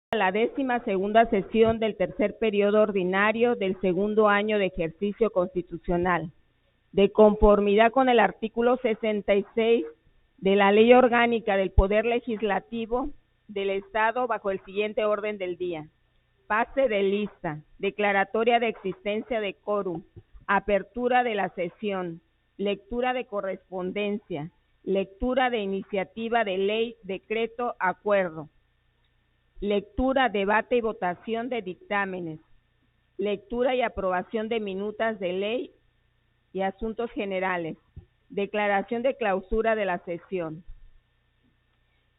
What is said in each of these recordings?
A la 12ª sesión del tercer periodo ordinario del segundo año de ejercicio constitucional, de conformidad con el artículo 66 de la Ley Orgánica del Poder Legislativo del Estado, bajo el siguiente orden del día: pase de lista, declaratoria de existencia de quórum, apertura de la sesión, lectura de correspondencia, lectura de iniciativa de ley, decreto, acuerdo, lectura, debate y votación de dictámenes, lectura y aprobación de minutas de ley y asuntos generales, declaración de clausura de la sesión.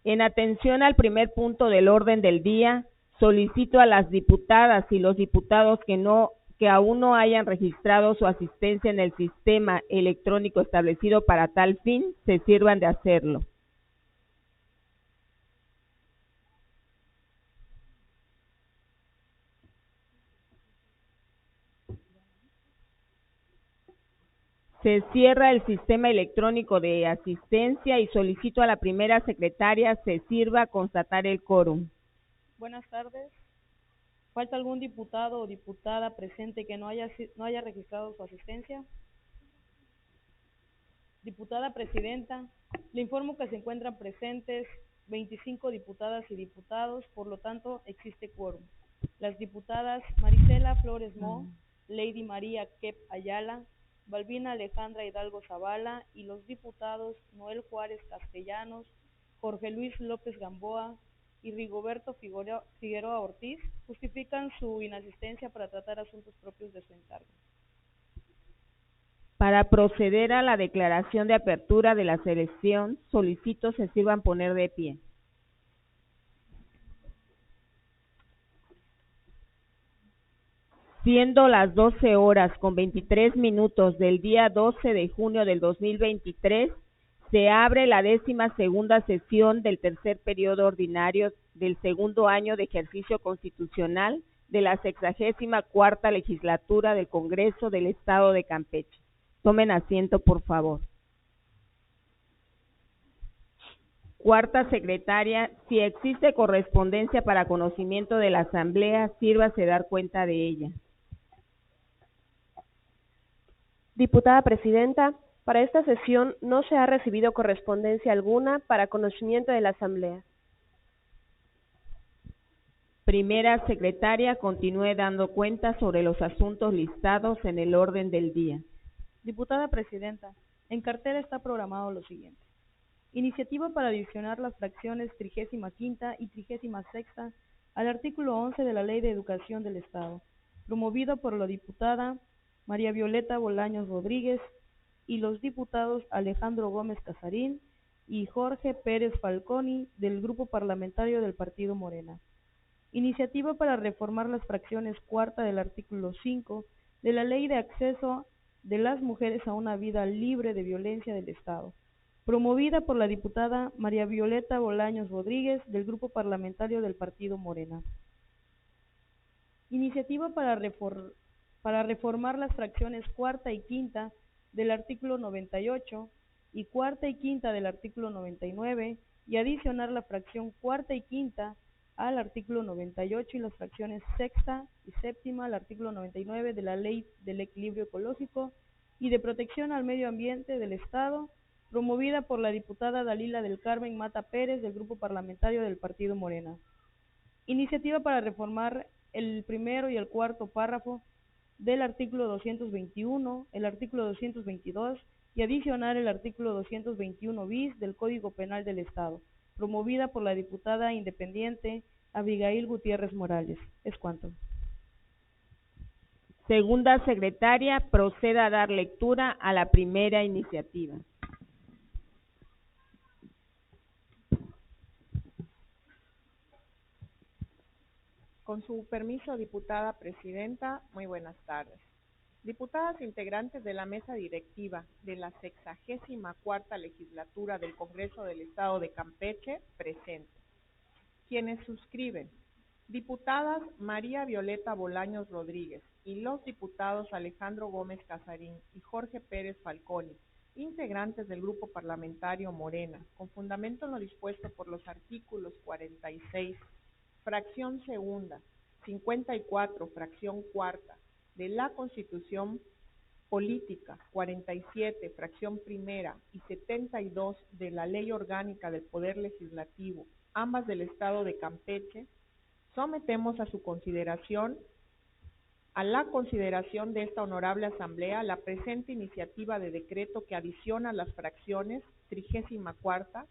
En atención al primer punto del orden del día, solicito a las diputadas y los diputados que aún no hayan registrado su asistencia en el sistema electrónico establecido para tal fin, se sirvan de hacerlo. Se cierra el sistema electrónico de asistencia y solicito a la primera secretaria se sirva a constatar el quórum. Buenas tardes. ¿Falta algún diputado o diputada presente que no haya registrado su asistencia? Diputada Presidenta, le informo que se encuentran presentes 25 diputadas y diputados, por lo tanto existe quórum. Las diputadas Marisela Flores Mo, Lady María Kep Ayala, Balbina Alejandra Hidalgo Zavala y los diputados Noel Juárez Castellanos, Jorge Luis López Gamboa y Rigoberto Figueroa Ortiz justifican su inasistencia para tratar asuntos propios de su encargo. Para proceder a la declaración de apertura de la sesión, solicito se sirvan poner de pie. Siendo las 12:23 del día 12 de junio del 2023, se abre la 12ª sesión del tercer periodo ordinario del segundo año de ejercicio constitucional de la 64ª legislatura del Congreso del Estado de Campeche. Tomen asiento, por favor. Cuarta secretaria, si existe correspondencia para conocimiento de la Asamblea, sírvase dar cuenta de ella. Diputada Presidenta, para esta sesión no se ha recibido correspondencia alguna para conocimiento de la Asamblea. Primera secretaria, continúe dando cuenta sobre los asuntos listados en el orden del día. Diputada Presidenta, en cartera está programado lo siguiente: iniciativa para adicionar las fracciones 35ª y 36ª al artículo 11 de la Ley de Educación del Estado, promovido por la diputada María Violeta Bolaños Rodríguez y los diputados Alejandro Gómez Casarín y Jorge Pérez Falconi del Grupo Parlamentario del Partido Morena. Iniciativa para reformar las fracciones cuarta del artículo 5 de la Ley de Acceso de las Mujeres a una Vida Libre de Violencia del Estado, promovida por la diputada María Violeta Bolaños Rodríguez del Grupo Parlamentario del Partido Morena. Iniciativa para reformar las fracciones cuarta y quinta del artículo 98 y cuarta y quinta del artículo 99 y adicionar la fracción cuarta y quinta al artículo 98 y las fracciones sexta y séptima al artículo 99 de la Ley del Equilibrio Ecológico y de Protección al Medio Ambiente del Estado, promovida por la diputada Dalila del Carmen Mata Pérez del Grupo Parlamentario del Partido Morena. Iniciativa para reformar el primero y el cuarto párrafo del artículo 221, el artículo 222 y adicionar el artículo 221 bis del Código Penal del Estado, promovida por la diputada independiente Abigail Gutiérrez Morales. Es cuanto. Segunda secretaria, proceda a dar lectura a la primera iniciativa. Con su permiso, diputada Presidenta, muy buenas tardes. Diputadas integrantes de la mesa directiva de la 64ª legislatura del Congreso del Estado de Campeche, presentes. Quienes suscriben: diputadas María Violeta Bolaños Rodríguez y los diputados Alejandro Gómez Casarín y Jorge Pérez Falconi, integrantes del Grupo Parlamentario Morena, con fundamento en lo dispuesto por los artículos 46, fracción segunda, 54, fracción cuarta de la Constitución Política, 47, fracción primera y 72 de la Ley Orgánica del Poder Legislativo, ambas del Estado de Campeche, sometemos a la consideración de esta honorable Asamblea la presente iniciativa de decreto que adiciona las fracciones 34ª,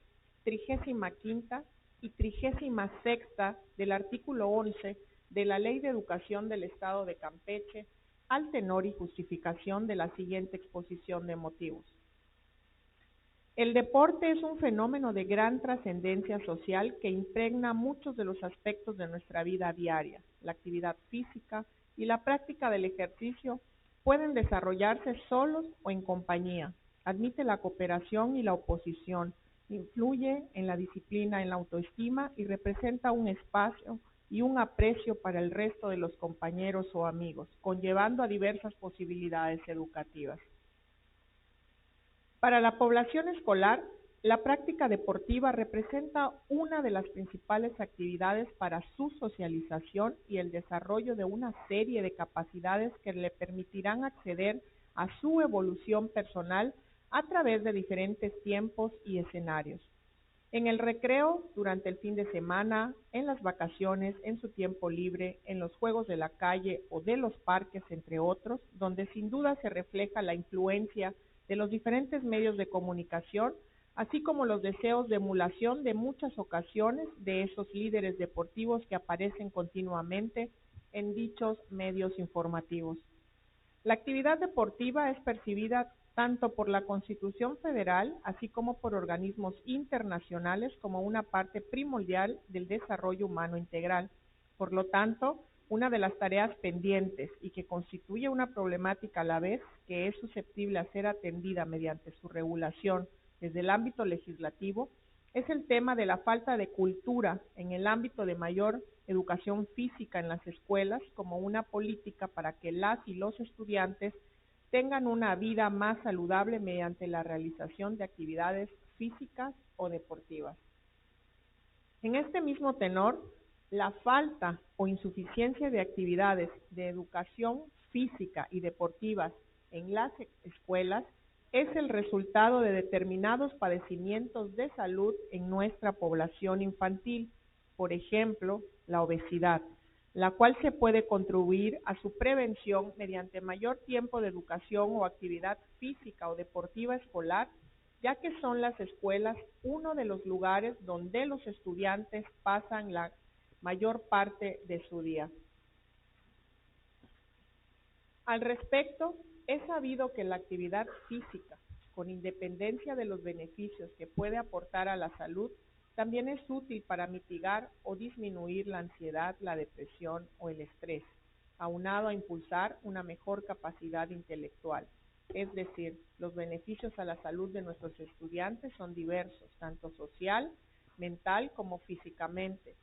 35ª y 36ª del artículo 11 de la Ley de Educación del Estado de Campeche al tenor y justificación de la siguiente exposición de motivos. El deporte es un fenómeno de gran trascendencia social que impregna muchos de los aspectos de nuestra vida diaria. La actividad física y la práctica del ejercicio pueden desarrollarse solos o en compañía. Admite la cooperación y la oposición, influye en la disciplina, en la autoestima y representa un espacio y un aprecio para el resto de los compañeros o amigos, conllevando a diversas posibilidades educativas. Para la población escolar, la práctica deportiva representa una de las principales actividades para su socialización y el desarrollo de una serie de capacidades que le permitirán acceder a su evolución personal a través de diferentes tiempos y escenarios. En el recreo, durante el fin de semana, en las vacaciones, en su tiempo libre, en los juegos de la calle o de los parques, entre otros, donde sin duda se refleja la influencia de los diferentes medios de comunicación, así como los deseos de emulación de muchas ocasiones de esos líderes deportivos que aparecen continuamente en dichos medios informativos. La actividad deportiva es percibida tanto por la Constitución Federal, así como por organismos internacionales, como una parte primordial del desarrollo humano integral. Por lo tanto, una de las tareas pendientes y que constituye una problemática a la vez que es susceptible a ser atendida mediante su regulación desde el ámbito legislativo, es el tema de la falta de cultura en el ámbito de mayor educación física en las escuelas como una política para que las y los estudiantes tengan una vida más saludable mediante la realización de actividades físicas o deportivas. En este mismo tenor, la falta o insuficiencia de actividades de educación física y deportivas en las escuelas es el resultado de determinados padecimientos de salud en nuestra población infantil, por ejemplo, la obesidad, la cual se puede contribuir a su prevención mediante mayor tiempo de educación o actividad física o deportiva escolar, ya que son las escuelas uno de los lugares donde los estudiantes pasan la mayor parte de su día. Al respecto, es sabido que la actividad física, con independencia de los beneficios que puede aportar a la salud, también es útil para mitigar o disminuir la ansiedad, la depresión o el estrés, aunado a impulsar una mejor capacidad intelectual. Es decir, los beneficios a la salud de nuestros estudiantes son diversos, tanto social, mental como físicamente.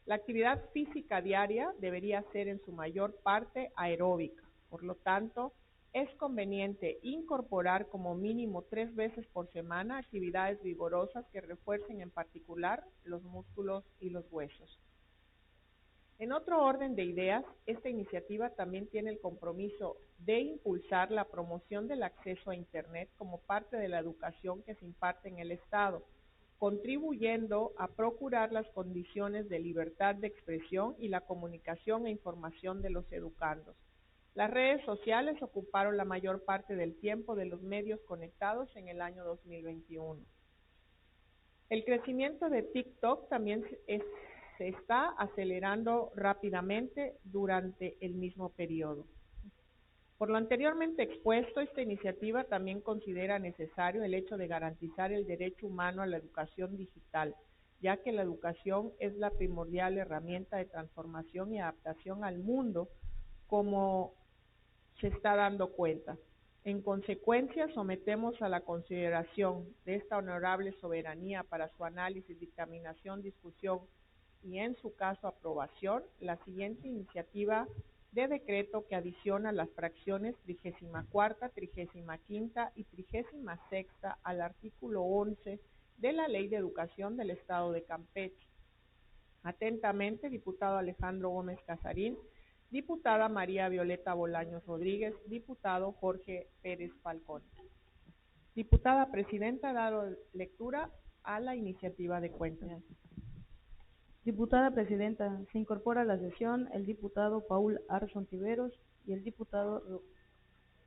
La actividad física diaria debería ser en su mayor parte aeróbica. Por lo tanto, es conveniente incorporar como mínimo 3 veces por semana actividades vigorosas que refuercen en particular los músculos y los huesos. En otro orden de ideas, esta iniciativa también tiene el compromiso de impulsar la promoción del acceso a Internet como parte de la educación que se imparte en el Estado, contribuyendo a procurar las condiciones de libertad de expresión y la comunicación e información de los educandos. Las redes sociales ocuparon la mayor parte del tiempo de los medios conectados en el año 2021. El crecimiento de TikTok también se está acelerando rápidamente durante el mismo periodo. Por lo anteriormente expuesto, esta iniciativa también considera necesario el hecho de garantizar el derecho humano a la educación digital, ya que la educación es la primordial herramienta de transformación y adaptación al mundo, como se está dando cuenta. En consecuencia, sometemos a la consideración de esta honorable soberanía para su análisis, dictaminación, discusión y, en su caso, aprobación, la siguiente iniciativa de decreto que adiciona las fracciones 34ª, 35ª y 36ª al artículo 11 de la Ley de Educación del Estado de Campeche. Atentamente, diputado Alejandro Gómez Casarín, diputada María Violeta Bolaños Rodríguez, diputado Jorge Pérez Falcón. Diputada Presidenta, dado lectura a la iniciativa de cuentas. Diputada Presidenta, se incorpora a la sesión el diputado Paul Arson Tiveros y el diputado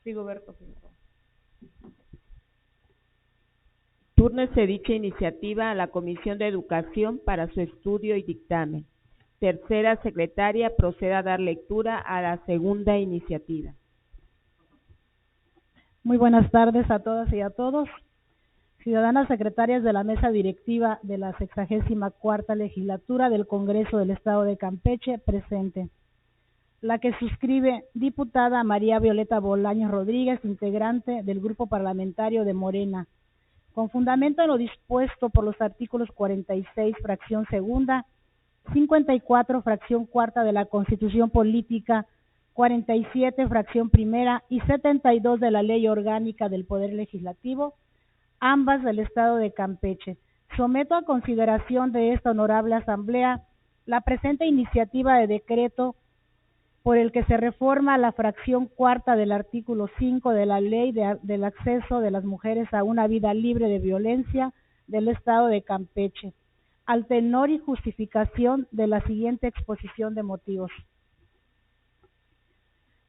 Rigoberto Figueroa. Túrnese dicha iniciativa a la Comisión de Educación para su estudio y dictamen. Tercera secretaria, proceda a dar lectura a la segunda iniciativa. Muy buenas tardes a todas y a todos. Ciudadanas secretarias de la mesa directiva de la 64ª legislatura del Congreso del Estado de Campeche, presente. La que suscribe, diputada María Violeta Bolaños Rodríguez, integrante del Grupo Parlamentario de Morena. Con fundamento en lo dispuesto por los artículos 46, fracción segunda, 54, fracción cuarta de la Constitución Política, 47, fracción primera y 72 de la Ley Orgánica del Poder Legislativo, ambas del Estado de Campeche. Someto a consideración de esta honorable Asamblea la presente iniciativa de decreto por el que se reforma la fracción cuarta del artículo 5 de la Ley del Acceso de las Mujeres a una Vida Libre de Violencia del Estado de Campeche, al tenor y justificación de la siguiente exposición de motivos.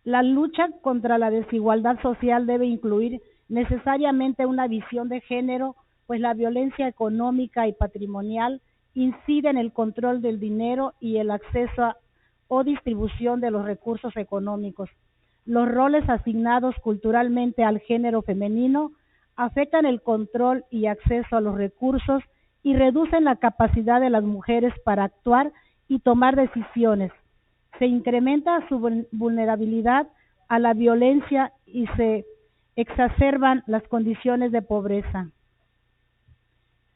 La lucha contra la desigualdad social debe incluir necesariamente una visión de género, pues la violencia económica y patrimonial incide en el control del dinero y el acceso o distribución de los recursos económicos. Los roles asignados culturalmente al género femenino afectan el control y acceso a los recursos y reducen la capacidad de las mujeres para actuar y tomar decisiones. Se incrementa su vulnerabilidad a la violencia y se exacerban las condiciones de pobreza.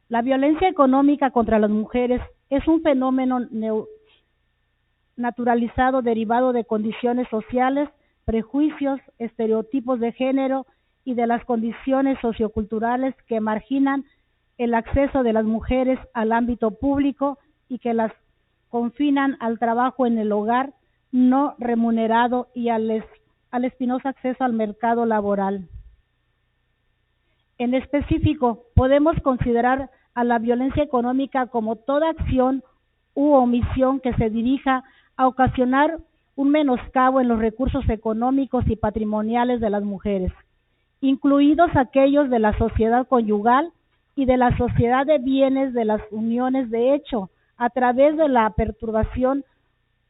La violencia económica contra las mujeres es un fenómeno naturalizado derivado de condiciones sociales, prejuicios, estereotipos de género y de las condiciones socioculturales que marginan el acceso de las mujeres al ámbito público y que las confinan al trabajo en el hogar no remunerado y al espinoso acceso al mercado laboral. En específico, podemos considerar a la violencia económica como toda acción u omisión que se dirija a ocasionar un menoscabo en los recursos económicos y patrimoniales de las mujeres, incluidos aquellos de la sociedad conyugal y de la sociedad de bienes de las uniones de hecho, a través de la perturbación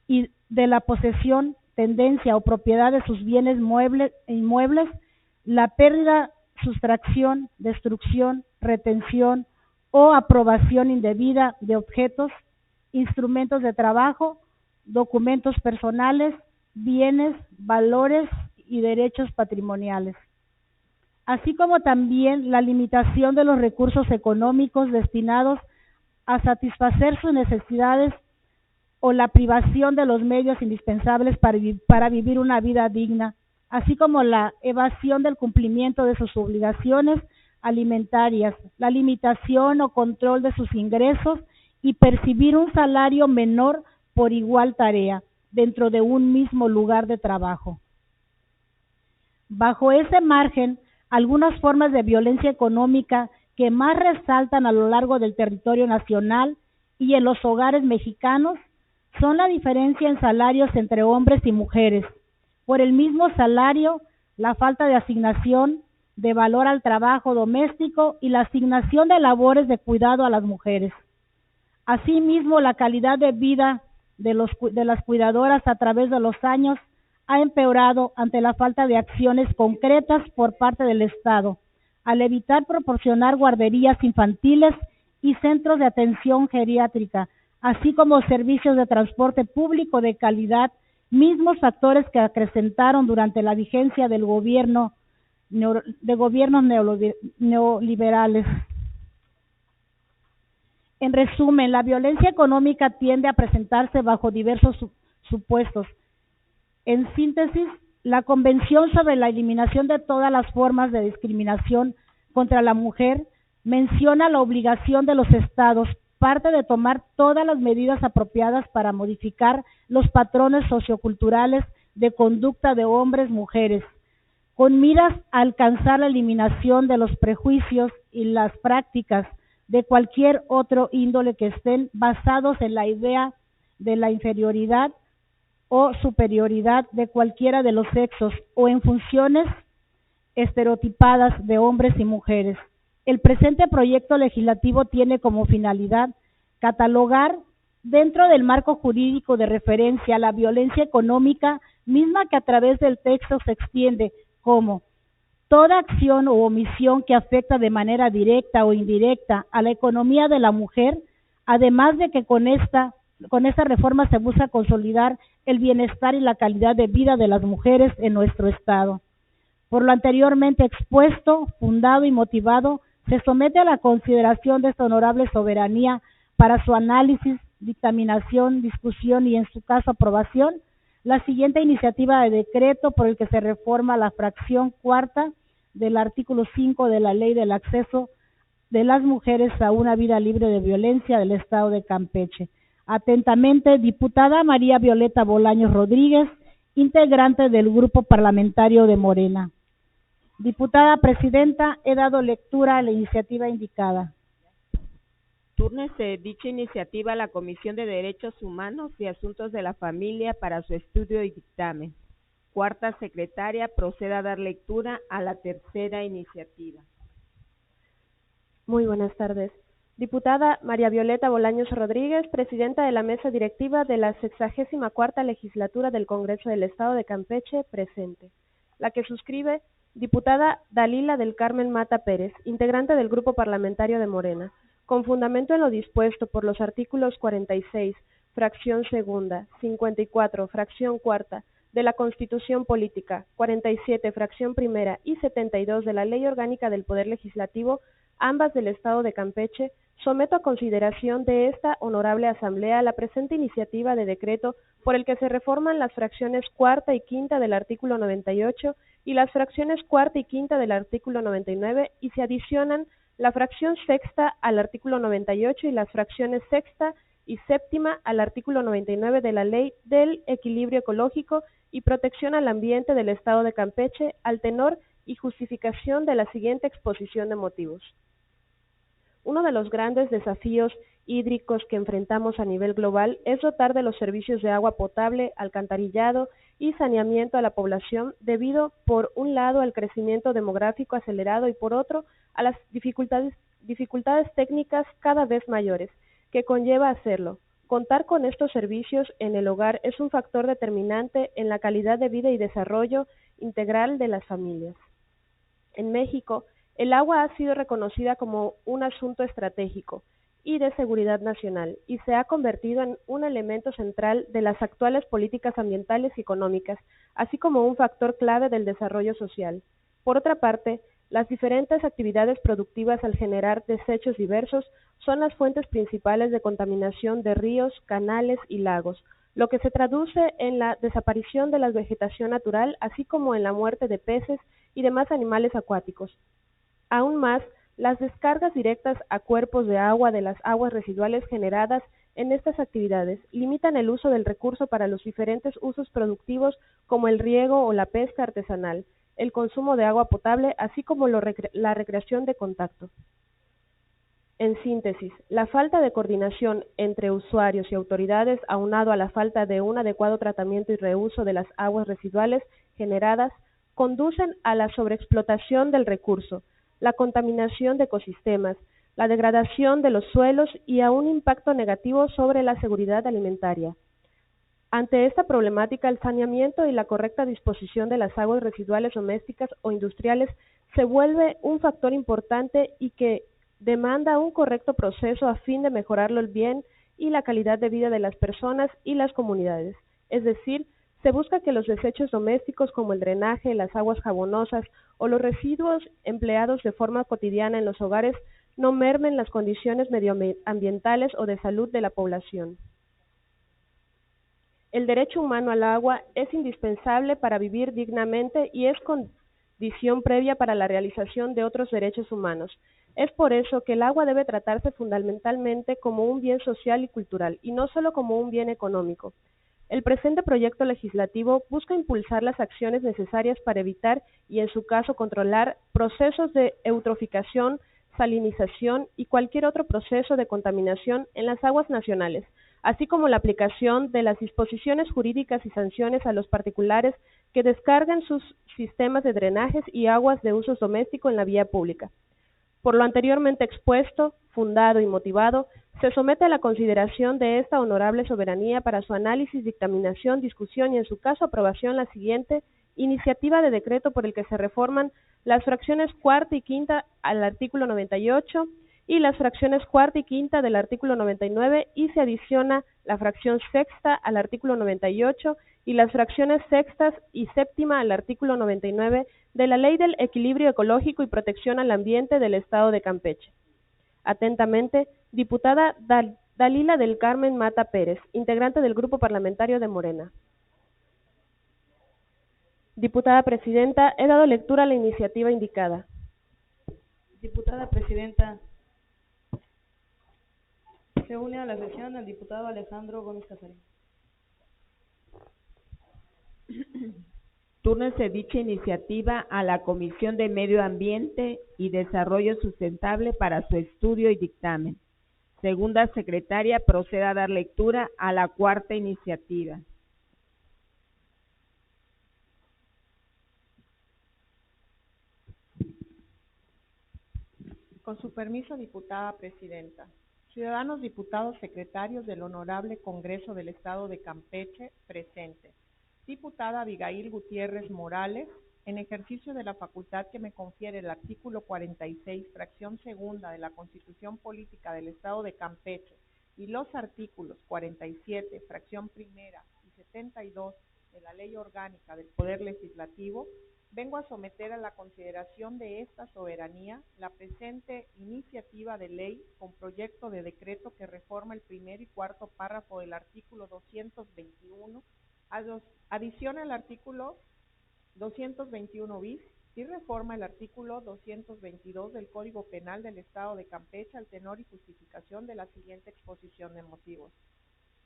y de la posesión, tendencia o propiedad de sus bienes inmuebles, la pérdida, sustracción, destrucción, retención o aprobación indebida de objetos, instrumentos de trabajo, documentos personales, bienes, valores y derechos patrimoniales, así como también la limitación de los recursos económicos destinados a satisfacer sus necesidades o la privación de los medios indispensables para vivir una vida digna, así como la evasión del cumplimiento de sus obligaciones alimentarias, la limitación o control de sus ingresos y percibir un salario menor por igual tarea dentro de un mismo lugar de trabajo. Bajo ese margen, algunas formas de violencia económica que más resaltan a lo largo del territorio nacional y en los hogares mexicanos son la diferencia en salarios entre hombres y mujeres. Por el mismo salario, la falta de asignación de valor al trabajo doméstico y la asignación de labores de cuidado a las mujeres. Asimismo, la calidad de vida de las cuidadoras a través de los años ha empeorado ante la falta de acciones concretas por parte del Estado, al evitar proporcionar guarderías infantiles y centros de atención geriátrica, así como servicios de transporte público de calidad, mismos factores que acrecentaron durante la vigencia del gobiernos neoliberales. En resumen, la violencia económica tiende a presentarse bajo diversos supuestos. En síntesis, la Convención sobre la Eliminación de todas las formas de discriminación contra la mujer menciona la obligación de los estados parte de tomar todas las medidas apropiadas para modificar los patrones socioculturales de conducta de hombres, mujeres, con miras a alcanzar la eliminación de los prejuicios y las prácticas de cualquier otro índole que estén basados en la idea de la inferioridad o superioridad de cualquiera de los sexos o en funciones estereotipadas de hombres y mujeres. El presente proyecto legislativo tiene como finalidad catalogar dentro del marco jurídico de referencia la violencia económica, misma que a través del texto se extiende como toda acción o omisión que afecta de manera directa o indirecta a la economía de la mujer, además de que con esta reforma se busca consolidar el bienestar y la calidad de vida de las mujeres en nuestro Estado. Por lo anteriormente expuesto, fundado y motivado, se somete a la consideración de esta honorable soberanía para su análisis, dictaminación, discusión y, en su caso, aprobación, la siguiente iniciativa de decreto por el que se reforma la fracción cuarta del artículo 5 de la Ley del Acceso de las Mujeres a una Vida Libre de Violencia del Estado de Campeche. Atentamente, diputada María Violeta Bolaños Rodríguez, integrante del Grupo Parlamentario de Morena. Diputada Presidenta, he dado lectura a la iniciativa indicada. Túrnese dicha iniciativa a la Comisión de Derechos Humanos y Asuntos de la Familia para su estudio y dictamen. Cuarta secretaria, proceda a dar lectura a la tercera iniciativa. Muy buenas tardes. Diputada María Violeta Bolaños Rodríguez, presidenta de la mesa directiva de la 64ª legislatura del Congreso del Estado de Campeche, presente. La que suscribe, diputada Dalila del Carmen Mata Pérez, integrante del Grupo Parlamentario de Morena, con fundamento en lo dispuesto por los artículos 46, fracción segunda, 54, fracción cuarta, de la Constitución Política, 47, fracción primera y 72 de la Ley Orgánica del Poder Legislativo, ambas del Estado de Campeche, someto a consideración de esta honorable Asamblea la presente iniciativa de decreto por el que se reforman las fracciones cuarta y quinta del artículo 98 y las fracciones cuarta y quinta del artículo 99 y se adicionan la fracción sexta al artículo 98 y las fracciones sexta y séptima al artículo 99 de la Ley del Equilibrio Ecológico y Protección al Ambiente del Estado de Campeche, al tenor y justificación de la siguiente exposición de motivos. Uno de los grandes desafíos hídricos que enfrentamos a nivel global es dotar de los servicios de agua potable, alcantarillado y saneamiento a la población debido, por un lado, al crecimiento demográfico acelerado y, por otro, a las dificultades técnicas cada vez mayores que conlleva hacerlo. Contar con estos servicios en el hogar es un factor determinante en la calidad de vida y desarrollo integral de las familias. En México, el agua ha sido reconocida como un asunto estratégico y de seguridad nacional y se ha convertido en un elemento central de las actuales políticas ambientales y económicas, así como un factor clave del desarrollo social. Por otra parte, las diferentes actividades productivas al generar desechos diversos son las fuentes principales de contaminación de ríos, canales y lagos, lo que se traduce en la desaparición de la vegetación natural, así como en la muerte de peces y demás animales acuáticos. Aún más, las descargas directas a cuerpos de agua de las aguas residuales generadas en estas actividades limitan el uso del recurso para los diferentes usos productivos como el riego o la pesca artesanal, el consumo de agua potable, así como la recreación de contacto. En síntesis, la falta de coordinación entre usuarios y autoridades, aunado a la falta de un adecuado tratamiento y reuso de las aguas residuales generadas, conducen a la sobreexplotación del recurso, la contaminación de ecosistemas, la degradación de los suelos y a un impacto negativo sobre la seguridad alimentaria. Ante esta problemática, el saneamiento y la correcta disposición de las aguas residuales domésticas o industriales se vuelve un factor importante y que demanda un correcto proceso a fin de mejorar el bien y la calidad de vida de las personas y las comunidades. Es decir, se busca que los desechos domésticos como el drenaje, las aguas jabonosas o los residuos empleados de forma cotidiana en los hogares no mermen las condiciones medioambientales o de salud de la población. El derecho humano al agua es indispensable para vivir dignamente y es condición previa para la realización de otros derechos humanos. Es por eso que el agua debe tratarse fundamentalmente como un bien social y cultural, y no solo como un bien económico. El presente proyecto legislativo busca impulsar las acciones necesarias para evitar y, en su caso, controlar procesos de eutroficación, salinización y cualquier otro proceso de contaminación en las aguas nacionales, así como la aplicación de las disposiciones jurídicas y sanciones a los particulares que descarguen sus sistemas de drenajes y aguas de uso doméstico en la vía pública. Por lo anteriormente expuesto, fundado y motivado, se somete a la consideración de esta honorable soberanía para su análisis, dictaminación, discusión y, en su caso, aprobación la siguiente iniciativa de decreto por el que se reforman las fracciones cuarta y quinta al artículo 98 y las fracciones cuarta y quinta del artículo 99 y se adiciona la fracción sexta al artículo 98 y las fracciones sextas y séptima al artículo 99 de la Ley del Equilibrio Ecológico y Protección al Ambiente del Estado de Campeche. Atentamente, diputada Dalila del Carmen Mata Pérez, integrante del Grupo Parlamentario de Morena. Diputada Presidenta, he dado lectura a la iniciativa indicada. Diputada Presidenta, se une a la sesión el diputado Alejandro Gómez Casarín. Túrnese dicha iniciativa a la Comisión de Medio Ambiente y Desarrollo Sustentable para su estudio y dictamen. Segunda secretaria, proceda a dar lectura a la cuarta iniciativa. Con su permiso, diputada Presidenta. Ciudadanos diputados secretarios del Honorable Congreso del Estado de Campeche, presentes. Diputada Abigail Gutiérrez Morales, en ejercicio de la facultad que me confiere el artículo 46, fracción segunda de la Constitución Política del Estado de Campeche y los artículos 47, fracción primera y 72 de la Ley Orgánica del Poder Legislativo, vengo a someter a la consideración de esta soberanía la presente iniciativa de ley con proyecto de decreto que reforma el primer y cuarto párrafo del artículo 221, adiciona el artículo 221 bis y reforma el artículo 222 del Código Penal del Estado de Campeche al tenor y justificación de la siguiente exposición de motivos.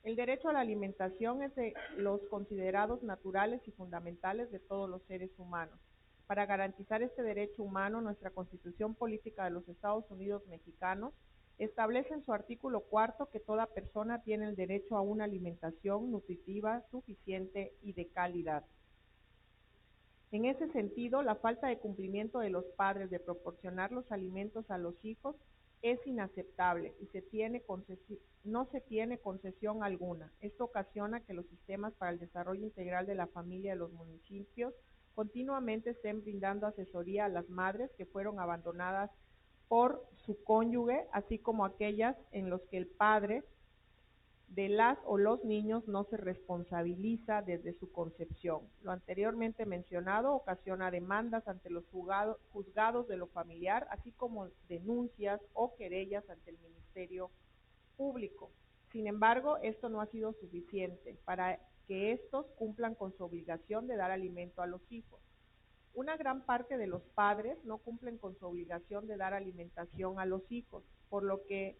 El derecho a la alimentación es de los considerados naturales y fundamentales de todos los seres humanos. Para garantizar este derecho humano, nuestra Constitución Política de los Estados Unidos Mexicanos establece en su artículo cuarto que toda persona tiene el derecho a una alimentación nutritiva, suficiente y de calidad. En ese sentido, la falta de cumplimiento de los padres de proporcionar los alimentos a los hijos es inaceptable y no se tiene concesión alguna. Esto ocasiona que los sistemas para el desarrollo integral de la familia de los municipios continuamente estén brindando asesoría a las madres que fueron abandonadas por su cónyuge, así como aquellas en los que el padre de las o los niños no se responsabiliza desde su concepción. Lo anteriormente mencionado ocasiona demandas ante los juzgados de lo familiar, así como denuncias o querellas ante el Ministerio Público. Sin embargo, esto no ha sido suficiente para que estos cumplan con su obligación de dar alimento a los hijos. Una gran parte de los padres no cumplen con su obligación de dar alimentación a los hijos, por lo que,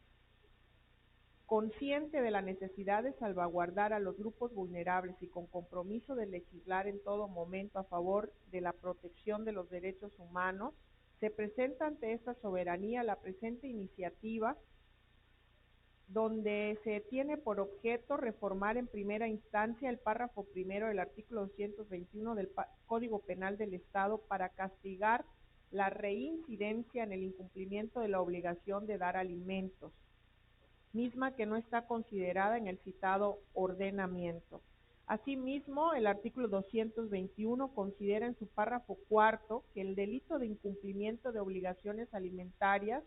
consciente de la necesidad de salvaguardar a los grupos vulnerables y con compromiso de legislar en todo momento a favor de la protección de los derechos humanos, se presenta ante esta soberanía la presente iniciativa, donde se tiene por objeto reformar en primera instancia el párrafo primero del artículo 221 del Código Penal del Estado para castigar la reincidencia en el incumplimiento de la obligación de dar alimentos, misma que no está considerada en el citado ordenamiento. Asimismo, el artículo 221 considera en su párrafo cuarto que el delito de incumplimiento de obligaciones alimentarias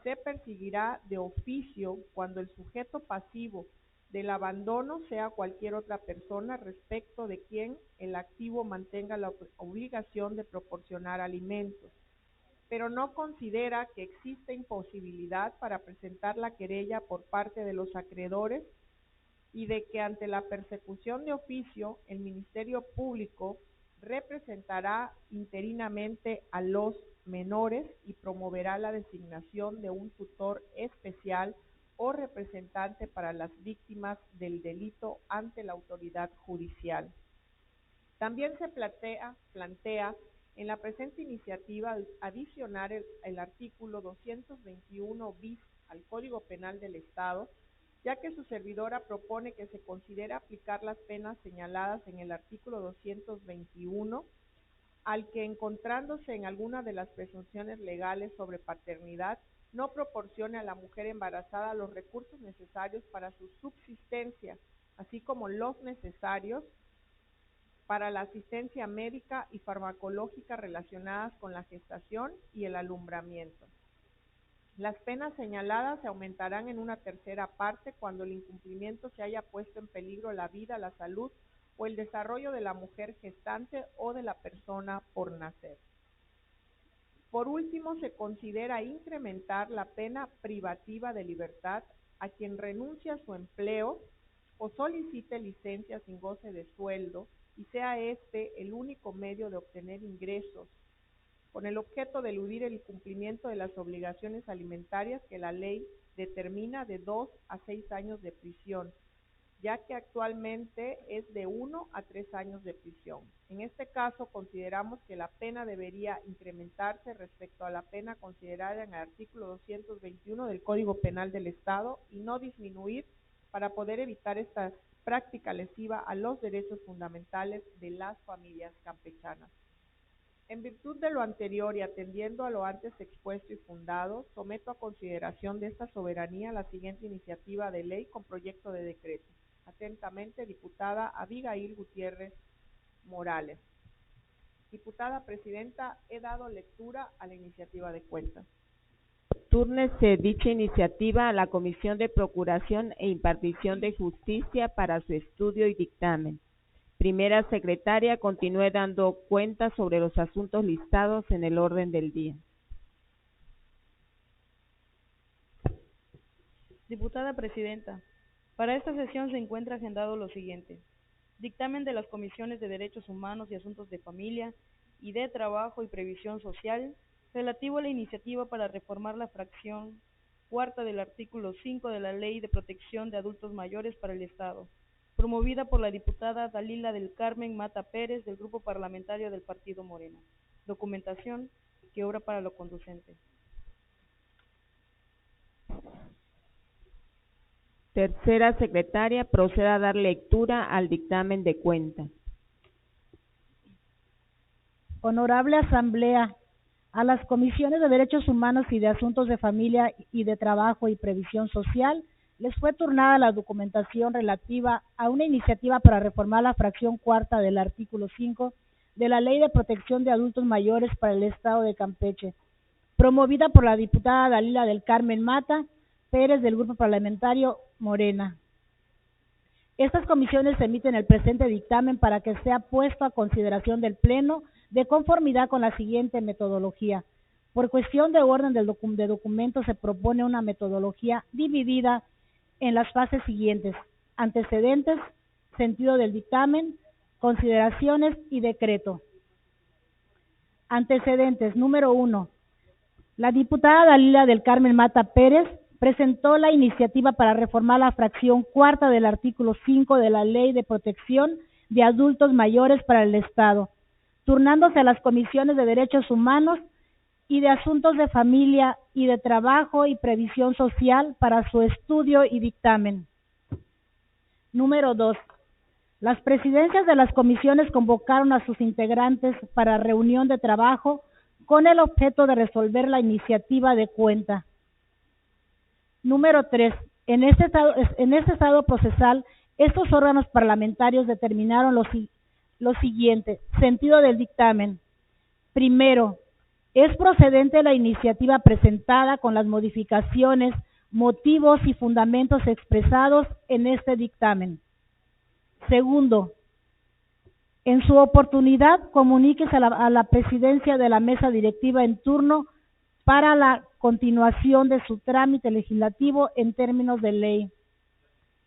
se perseguirá de oficio cuando el sujeto pasivo del abandono sea cualquier otra persona respecto de quien el activo mantenga la obligación de proporcionar alimentos, pero no considera que existe imposibilidad para presentar la querella por parte de los acreedores y de que ante la persecución de oficio el Ministerio Público representará interinamente a los menores y promoverá la designación de un tutor especial o representante para las víctimas del delito ante la autoridad judicial. También se plantea en la presente iniciativa adicionar el artículo 221 bis al Código Penal del Estado, ya que su servidora propone que se considere aplicar las penas señaladas en el artículo 221 al que, encontrándose en alguna de las presunciones legales sobre paternidad, no proporcione a la mujer embarazada los recursos necesarios para su subsistencia, así como los necesarios para la asistencia médica y farmacológica relacionadas con la gestación y el alumbramiento. Las penas señaladas se aumentarán en una tercera parte cuando el incumplimiento se haya puesto en peligro la vida, la salud o el desarrollo de la mujer gestante o de la persona por nacer. Por último, se considera incrementar la pena privativa de libertad a quien renuncie a su empleo o solicite licencia sin goce de sueldo y sea este el único medio de obtener ingresos, con el objeto de eludir el cumplimiento de las obligaciones alimentarias que la ley determina de 2 a 6 años de prisión, ya que actualmente es de 1 a 3 años de prisión. En este caso, consideramos que la pena debería incrementarse respecto a la pena considerada en el artículo 221 del Código Penal del Estado y no disminuir para poder evitar esta práctica lesiva a los derechos fundamentales de las familias campechanas. En virtud de lo anterior y atendiendo a lo antes expuesto y fundado, someto a consideración de esta soberanía la siguiente iniciativa de ley con proyecto de decreto. Atentamente, diputada Abigail Gutiérrez Morales. Diputada Presidenta, he dado lectura a la iniciativa de cuentas. Túrnese dicha iniciativa a la Comisión de Procuración e Impartición de Justicia para su estudio y dictamen. Primera secretaria, continúe dando cuenta sobre los asuntos listados en el orden del día. Diputada Presidenta, para esta sesión se encuentra agendado lo siguiente: dictamen de las Comisiones de Derechos Humanos y Asuntos de Familia y de Trabajo y Previsión Social relativo a la iniciativa para reformar la fracción cuarta del artículo 5 de la Ley de Protección de Adultos Mayores para el Estado, promovida por la diputada Dalila del Carmen Mata Pérez del Grupo Parlamentario del Partido Morena. Documentación que obra para lo conducente. Tercera secretaria, proceda a dar lectura al dictamen de cuenta. Honorable Asamblea, a las Comisiones de Derechos Humanos y de Asuntos de Familia y de Trabajo y Previsión Social les fue turnada la documentación relativa a una iniciativa para reformar la fracción cuarta del artículo 5 de la Ley de Protección de Adultos Mayores para el Estado de Campeche, promovida por la diputada Dalila del Carmen Mata Pérez del Grupo Parlamentario Morena. Estas comisiones emiten el presente dictamen para que sea puesto a consideración del Pleno de conformidad con la siguiente metodología. Por cuestión de orden de documento se propone una metodología dividida en las fases siguientes: antecedentes, sentido del dictamen, consideraciones y decreto. Antecedentes. Número 1. La diputada Dalila del Carmen Mata Pérez presentó la iniciativa para reformar la fracción cuarta del artículo 5 de la Ley de Protección de Adultos Mayores para el Estado, turnándose a las Comisiones de Derechos Humanos y de Asuntos de Familia y de Trabajo y Previsión Social para su estudio y dictamen. Número 2. Las presidencias de las comisiones convocaron a sus integrantes para reunión de trabajo con el objeto de resolver la iniciativa de cuenta. Número 3. En este estado procesal, estos órganos parlamentarios determinaron lo siguiente: sentido del dictamen. Primero, es procedente la iniciativa presentada con las modificaciones, motivos y fundamentos expresados en este dictamen. Segundo, en su oportunidad, comuníquese a la presidencia de la mesa directiva en turno para la continuación de su trámite legislativo en términos de ley.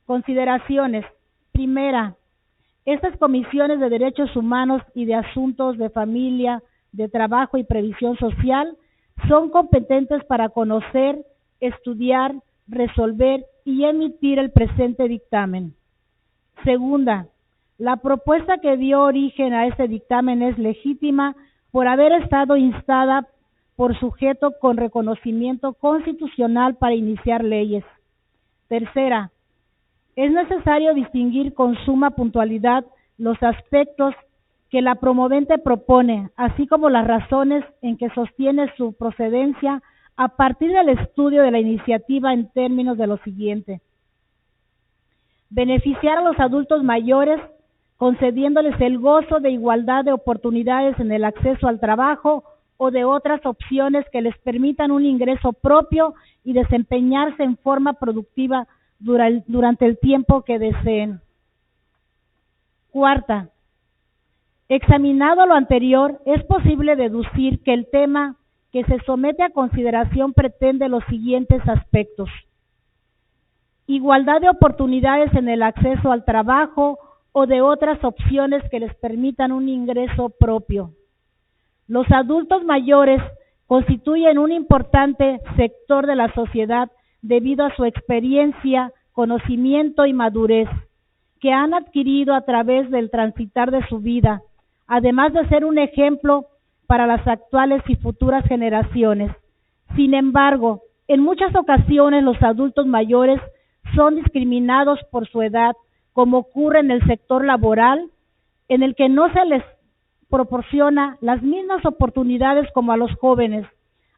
Consideraciones. Primera, estas comisiones de derechos humanos y de asuntos de familia, de Trabajo y Previsión Social son competentes para conocer, estudiar, resolver y emitir el presente dictamen. Segunda, la propuesta que dio origen a este dictamen es legítima por haber estado instada por sujeto con reconocimiento constitucional para iniciar leyes. Tercera, es necesario distinguir con suma puntualidad los aspectos que la promovente propone, así como las razones en que sostiene su procedencia a partir del estudio de la iniciativa en términos de lo siguiente: beneficiar a los adultos mayores concediéndoles el gozo de igualdad de oportunidades en el acceso al trabajo o de otras opciones que les permitan un ingreso propio y desempeñarse en forma productiva durante el tiempo que deseen. Cuarta, examinado lo anterior, es posible deducir que el tema que se somete a consideración pretende los siguientes aspectos: igualdad de oportunidades en el acceso al trabajo o de otras opciones que les permitan un ingreso propio. Los adultos mayores constituyen un importante sector de la sociedad debido a su experiencia, conocimiento y madurez que han adquirido a través del transitar de su vida, además de ser un ejemplo para las actuales y futuras generaciones. Sin embargo, en muchas ocasiones los adultos mayores son discriminados por su edad, como ocurre en el sector laboral, en el que no se les proporciona las mismas oportunidades como a los jóvenes,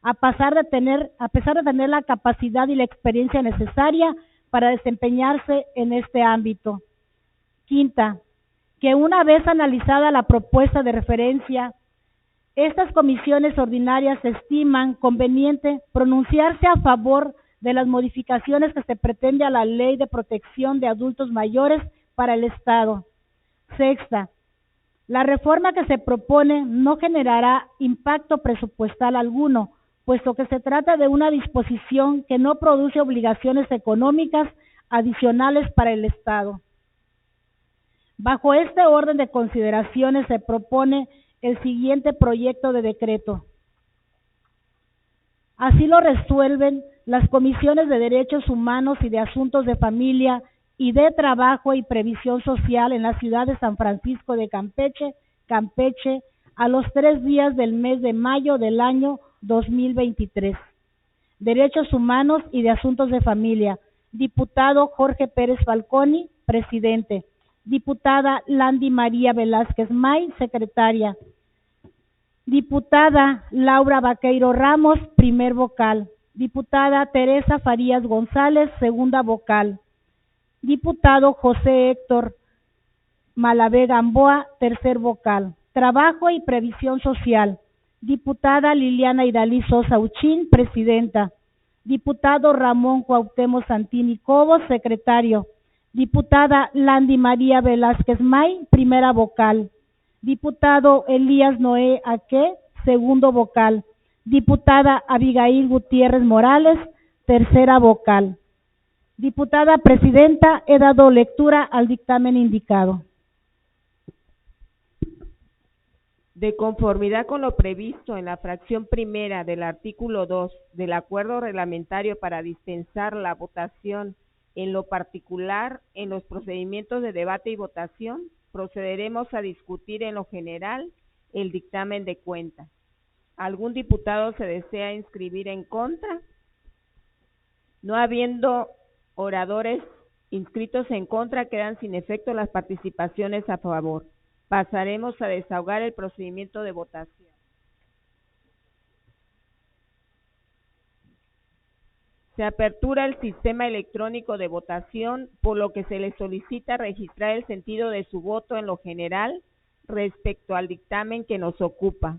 a pesar de tener la capacidad y la experiencia necesaria para desempeñarse en este ámbito. Quinta, que una vez analizada la propuesta de referencia, estas comisiones ordinarias estiman conveniente pronunciarse a favor de las modificaciones que se pretende a la Ley de Protección de Adultos Mayores para el Estado. Sexta, la reforma que se propone no generará impacto presupuestal alguno, puesto que se trata de una disposición que no produce obligaciones económicas adicionales para el Estado. Bajo este orden de consideraciones se propone el siguiente proyecto de decreto. Así lo resuelven las comisiones de Derechos Humanos y de Asuntos de Familia y de Trabajo y Previsión Social en la ciudad de San Francisco de Campeche, a los 3 días del mes de mayo del año 2023. Derechos Humanos y de Asuntos de Familia. Diputado Jorge Pérez Falconi, presidente. Diputada Landy María Velázquez May, secretaria. Diputada Laura Vaqueiro Ramos, primer vocal. Diputada Teresa Farías González, segunda vocal. Diputado José Héctor Malavé Gamboa, tercer vocal. Trabajo y Previsión Social. Diputada Liliana Idalí Sosa Uchín, presidenta. Diputado Ramón Cuauhtémoc Santini Cobos, secretario. Diputada Landy María Velázquez May, primera vocal. Diputado Elías Noé Aque, segundo vocal. Diputada Abigail Gutiérrez Morales, tercera vocal. Diputada presidenta, he dado lectura al dictamen indicado. De conformidad con lo previsto en la fracción primera del artículo 2 del acuerdo reglamentario para dispensar la votación en lo particular en los procedimientos de debate y votación, procederemos a discutir en lo general el dictamen de cuenta. ¿Algún diputado se desea inscribir en contra? No habiendo oradores inscritos en contra, quedan sin efecto las participaciones a favor. Pasaremos a desahogar el procedimiento de votación. Se apertura el sistema electrónico de votación, por lo que se le solicita registrar el sentido de su voto en lo general respecto al dictamen que nos ocupa.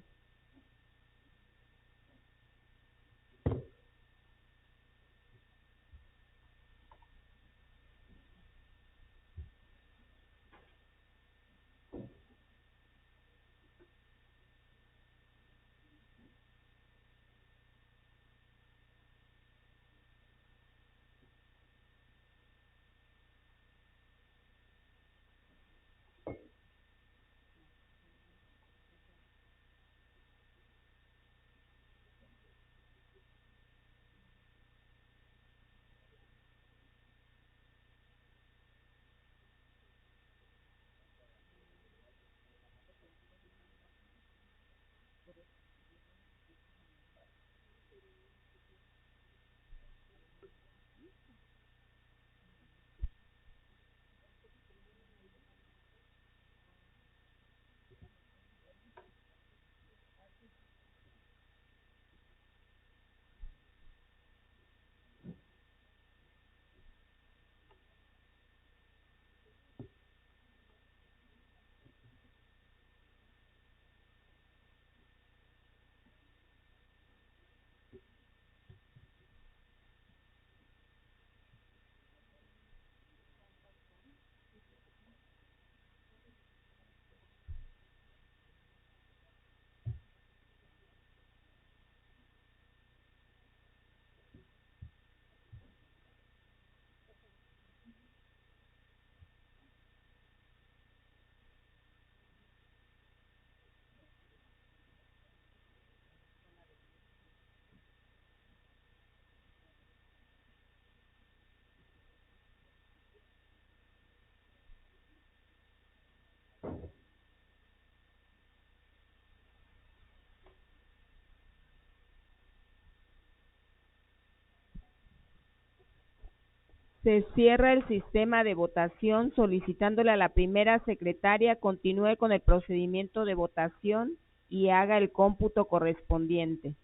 Se cierra el sistema de votación solicitándole a la primera secretaria continúe con el procedimiento de votación y haga el cómputo correspondiente.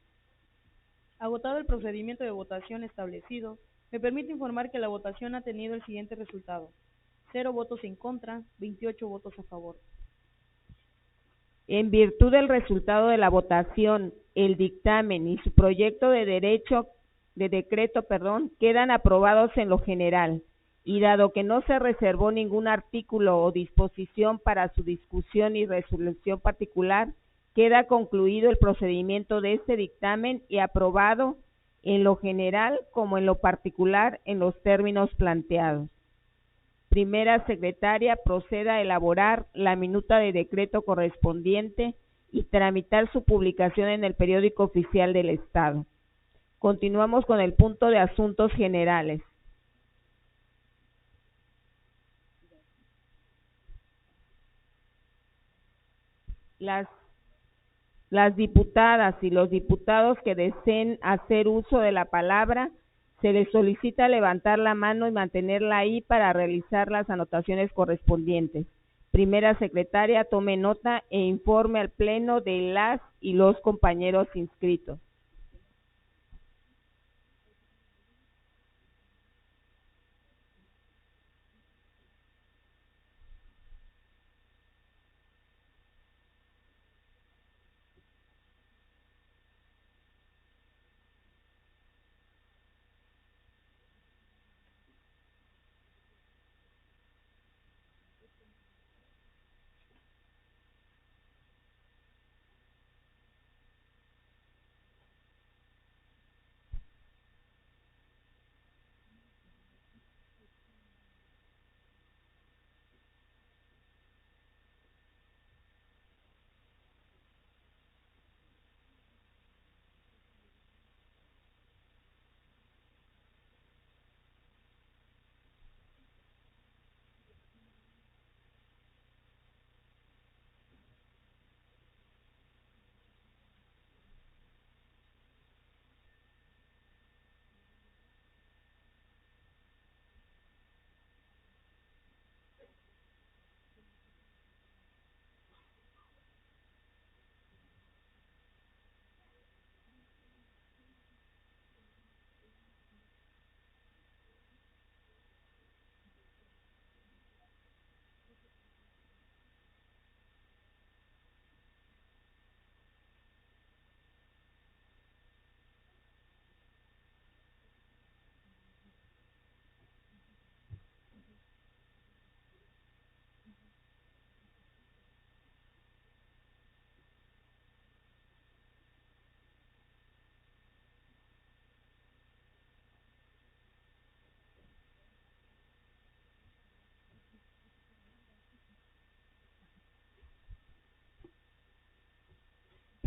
Agotado el procedimiento de votación establecido, me permite informar que la votación ha tenido el siguiente resultado: 0 votos en contra, 28 votos a favor. En virtud del resultado de la votación, el dictamen y su proyecto de decreto, quedan aprobados en lo general, y dado que no se reservó ningún artículo o disposición para su discusión y resolución particular, queda concluido el procedimiento de este dictamen y aprobado en lo general como en lo particular en los términos planteados. Primera secretaria, proceda a elaborar la minuta de decreto correspondiente y tramitar su publicación en el periódico oficial del Estado. Continuamos con el punto de asuntos generales. Las diputadas y los diputados que deseen hacer uso de la palabra, se les solicita levantar la mano y mantenerla ahí para realizar las anotaciones correspondientes. Primera secretaria, tome nota e informe al Pleno de las y los compañeros inscritos.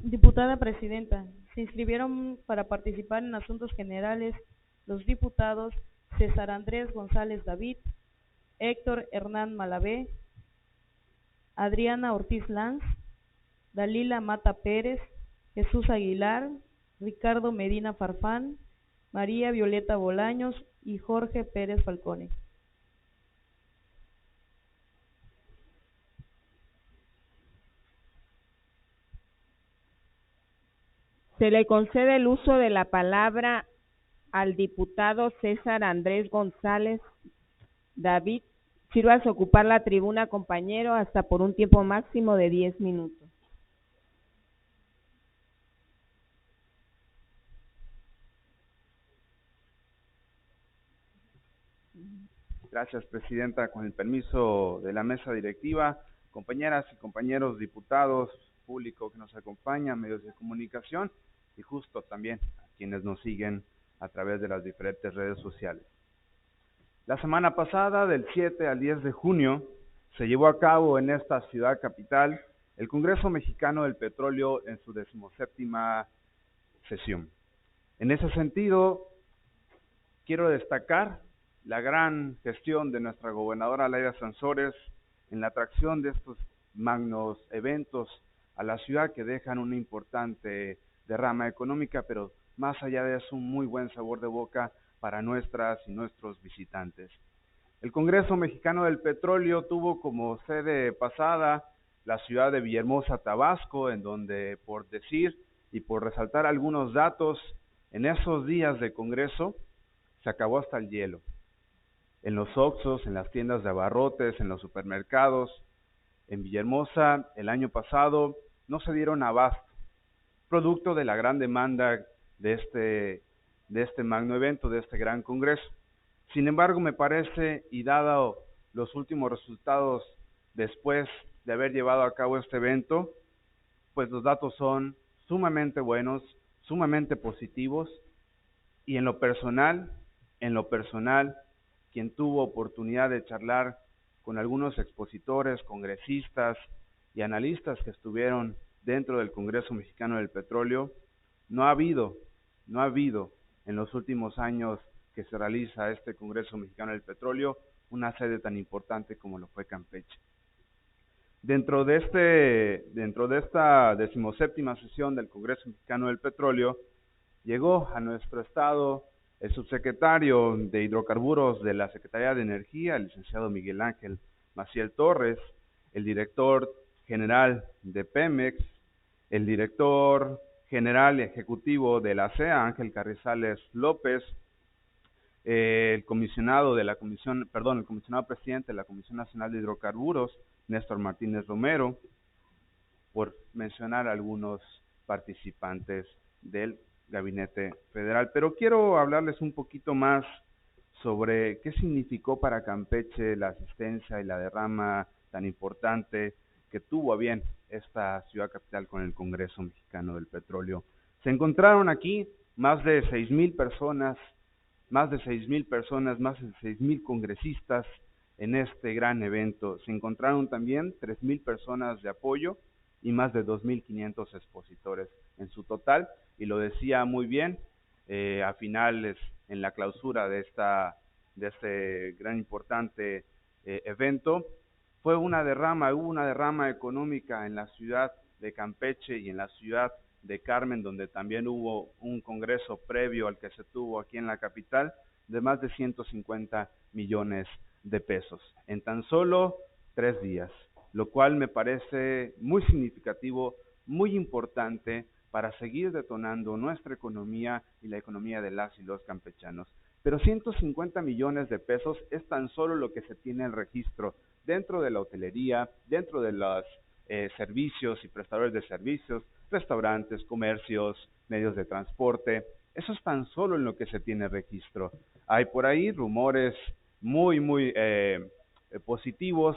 Diputada Presidenta, se inscribieron para participar en asuntos generales los diputados César Andrés González David, Héctor Hernán Malavé, Adriana Ortiz Lanz, Dalila Mata Pérez, Jesús Aguilar, Ricardo Medina Farfán, María Violeta Bolaños y Jorge Pérez Falcone. Se le concede el uso de la palabra al diputado César Andrés González David. Sírvase a ocupar la tribuna, compañero, hasta por un tiempo máximo de 10 minutos. Gracias, Presidenta. Con el permiso de la mesa directiva, compañeras y compañeros diputados, público que nos acompaña, medios de comunicación y justo también a quienes nos siguen a través de las diferentes redes sociales. La semana pasada, del 7 al 10 de junio, se llevó a cabo en esta ciudad capital el Congreso Mexicano del Petróleo en su 17ª sesión. En ese sentido, quiero destacar la gran gestión de nuestra gobernadora Laida Sansores en la atracción de estos magnos eventos a la ciudad que dejan una importante derrama económica, pero más allá de eso, un muy buen sabor de boca para nuestras y nuestros visitantes. El Congreso Mexicano del Petróleo tuvo como sede pasada la ciudad de Villahermosa, Tabasco, en donde, por decir y por resaltar algunos datos, en esos días de Congreso se acabó hasta el hielo. En los Oxxos, en las tiendas de abarrotes, en los supermercados. En Villahermosa, el año pasado, no se dieron abasto, producto de la gran demanda de este magno evento, de este gran congreso. Sin embargo, me parece, y dado los últimos resultados después de haber llevado a cabo este evento, pues los datos son sumamente buenos, sumamente positivos, y en lo personal, quien tuvo oportunidad de charlar con algunos expositores, congresistas y analistas que estuvieron dentro del Congreso Mexicano del Petróleo, no ha habido en los últimos años que se realiza este Congreso Mexicano del Petróleo una sede tan importante como lo fue Campeche. Dentro de esta 17ª sesión del Congreso Mexicano del Petróleo, llegó a nuestro estado el subsecretario de Hidrocarburos de la Secretaría de Energía, el licenciado Miguel Ángel Maciel Torres, el director general de Pemex, el director general ejecutivo de la CEA, Ángel Carrizales López, el comisionado presidente de la Comisión Nacional de Hidrocarburos, Néstor Martínez Romero, por mencionar algunos participantes del Gabinete Federal. Pero quiero hablarles un poquito más sobre qué significó para Campeche la asistencia y la derrama tan importante que tuvo a bien esta ciudad capital con el Congreso Mexicano del Petróleo. Se encontraron aquí más de 6,000 personas, más de 6,000 congresistas en este gran evento. Se encontraron también 3,000 personas de apoyo y más de 2,500 expositores en su total, y lo decía muy bien a finales, en la clausura de este gran importante evento, hubo una derrama económica en la ciudad de Campeche y en la ciudad de Carmen, donde también hubo un congreso previo al que se tuvo aquí en la capital, de más de 150 millones de pesos en tan solo 3 días, lo cual me parece muy significativo, muy importante para seguir detonando nuestra economía y la economía de las y los campechanos. Pero 150 millones de pesos es tan solo lo que se tiene en registro dentro de la hotelería, dentro de los servicios y prestadores de servicios, restaurantes, comercios, medios de transporte. Eso es tan solo en lo que se tiene registro. Hay por ahí rumores muy positivos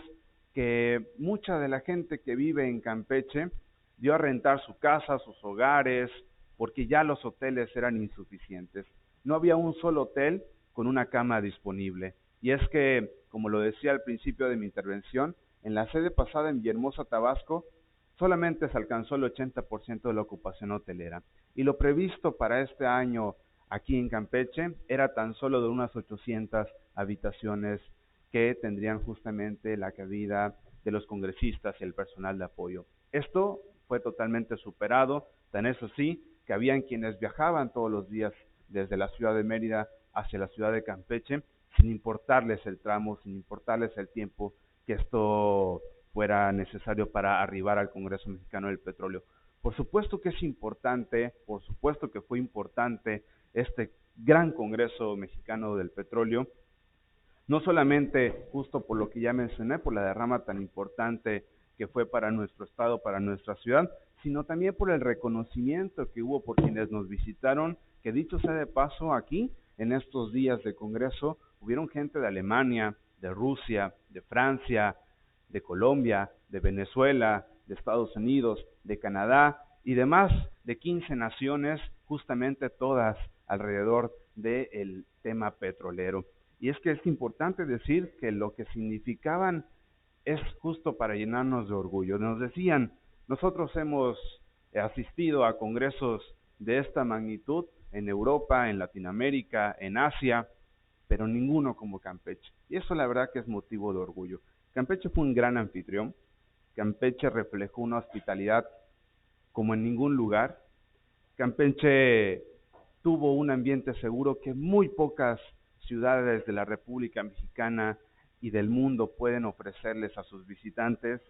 que mucha de la gente que vive en Campeche dio a rentar su casa, sus hogares, porque ya los hoteles eran insuficientes. No había un solo hotel con una cama disponible. Y es que, como lo decía al principio de mi intervención, en la sede pasada en Villahermosa, Tabasco, solamente se alcanzó el 80% de la ocupación hotelera. Y lo previsto para este año aquí en Campeche era tan solo de unas 800 habitaciones que tendrían justamente la cabida de los congresistas y el personal de apoyo. Esto fue totalmente superado, tan es así que habían quienes viajaban todos los días desde la ciudad de Mérida hacia la ciudad de Campeche, sin importarles el tramo, sin importarles el tiempo que esto fuera necesario para arribar al Congreso Mexicano del Petróleo. Por supuesto que es importante, por supuesto que fue importante este gran Congreso Mexicano del Petróleo, no solamente justo por lo que ya mencioné, por la derrama tan importante que fue para nuestro estado, para nuestra ciudad, sino también por el reconocimiento que hubo por quienes nos visitaron, que dicho sea de paso, aquí, en estos días de Congreso, hubieron gente de Alemania, de Rusia, de Francia, de Colombia, de Venezuela, de Estados Unidos, de Canadá y demás de 15 naciones, justamente todas alrededor del tema petrolero. Y es que es importante decir que lo que significaban es justo para llenarnos de orgullo. Nos decían, nosotros hemos asistido a congresos de esta magnitud en Europa, en Latinoamérica, en Asia, pero ninguno como Campeche. Y eso la verdad que es motivo de orgullo. Campeche fue un gran anfitrión. Campeche reflejó una hospitalidad como en ningún lugar. Campeche tuvo un ambiente seguro que muy pocas ciudades de la República Mexicana y del mundo pueden ofrecerles a sus visitantes,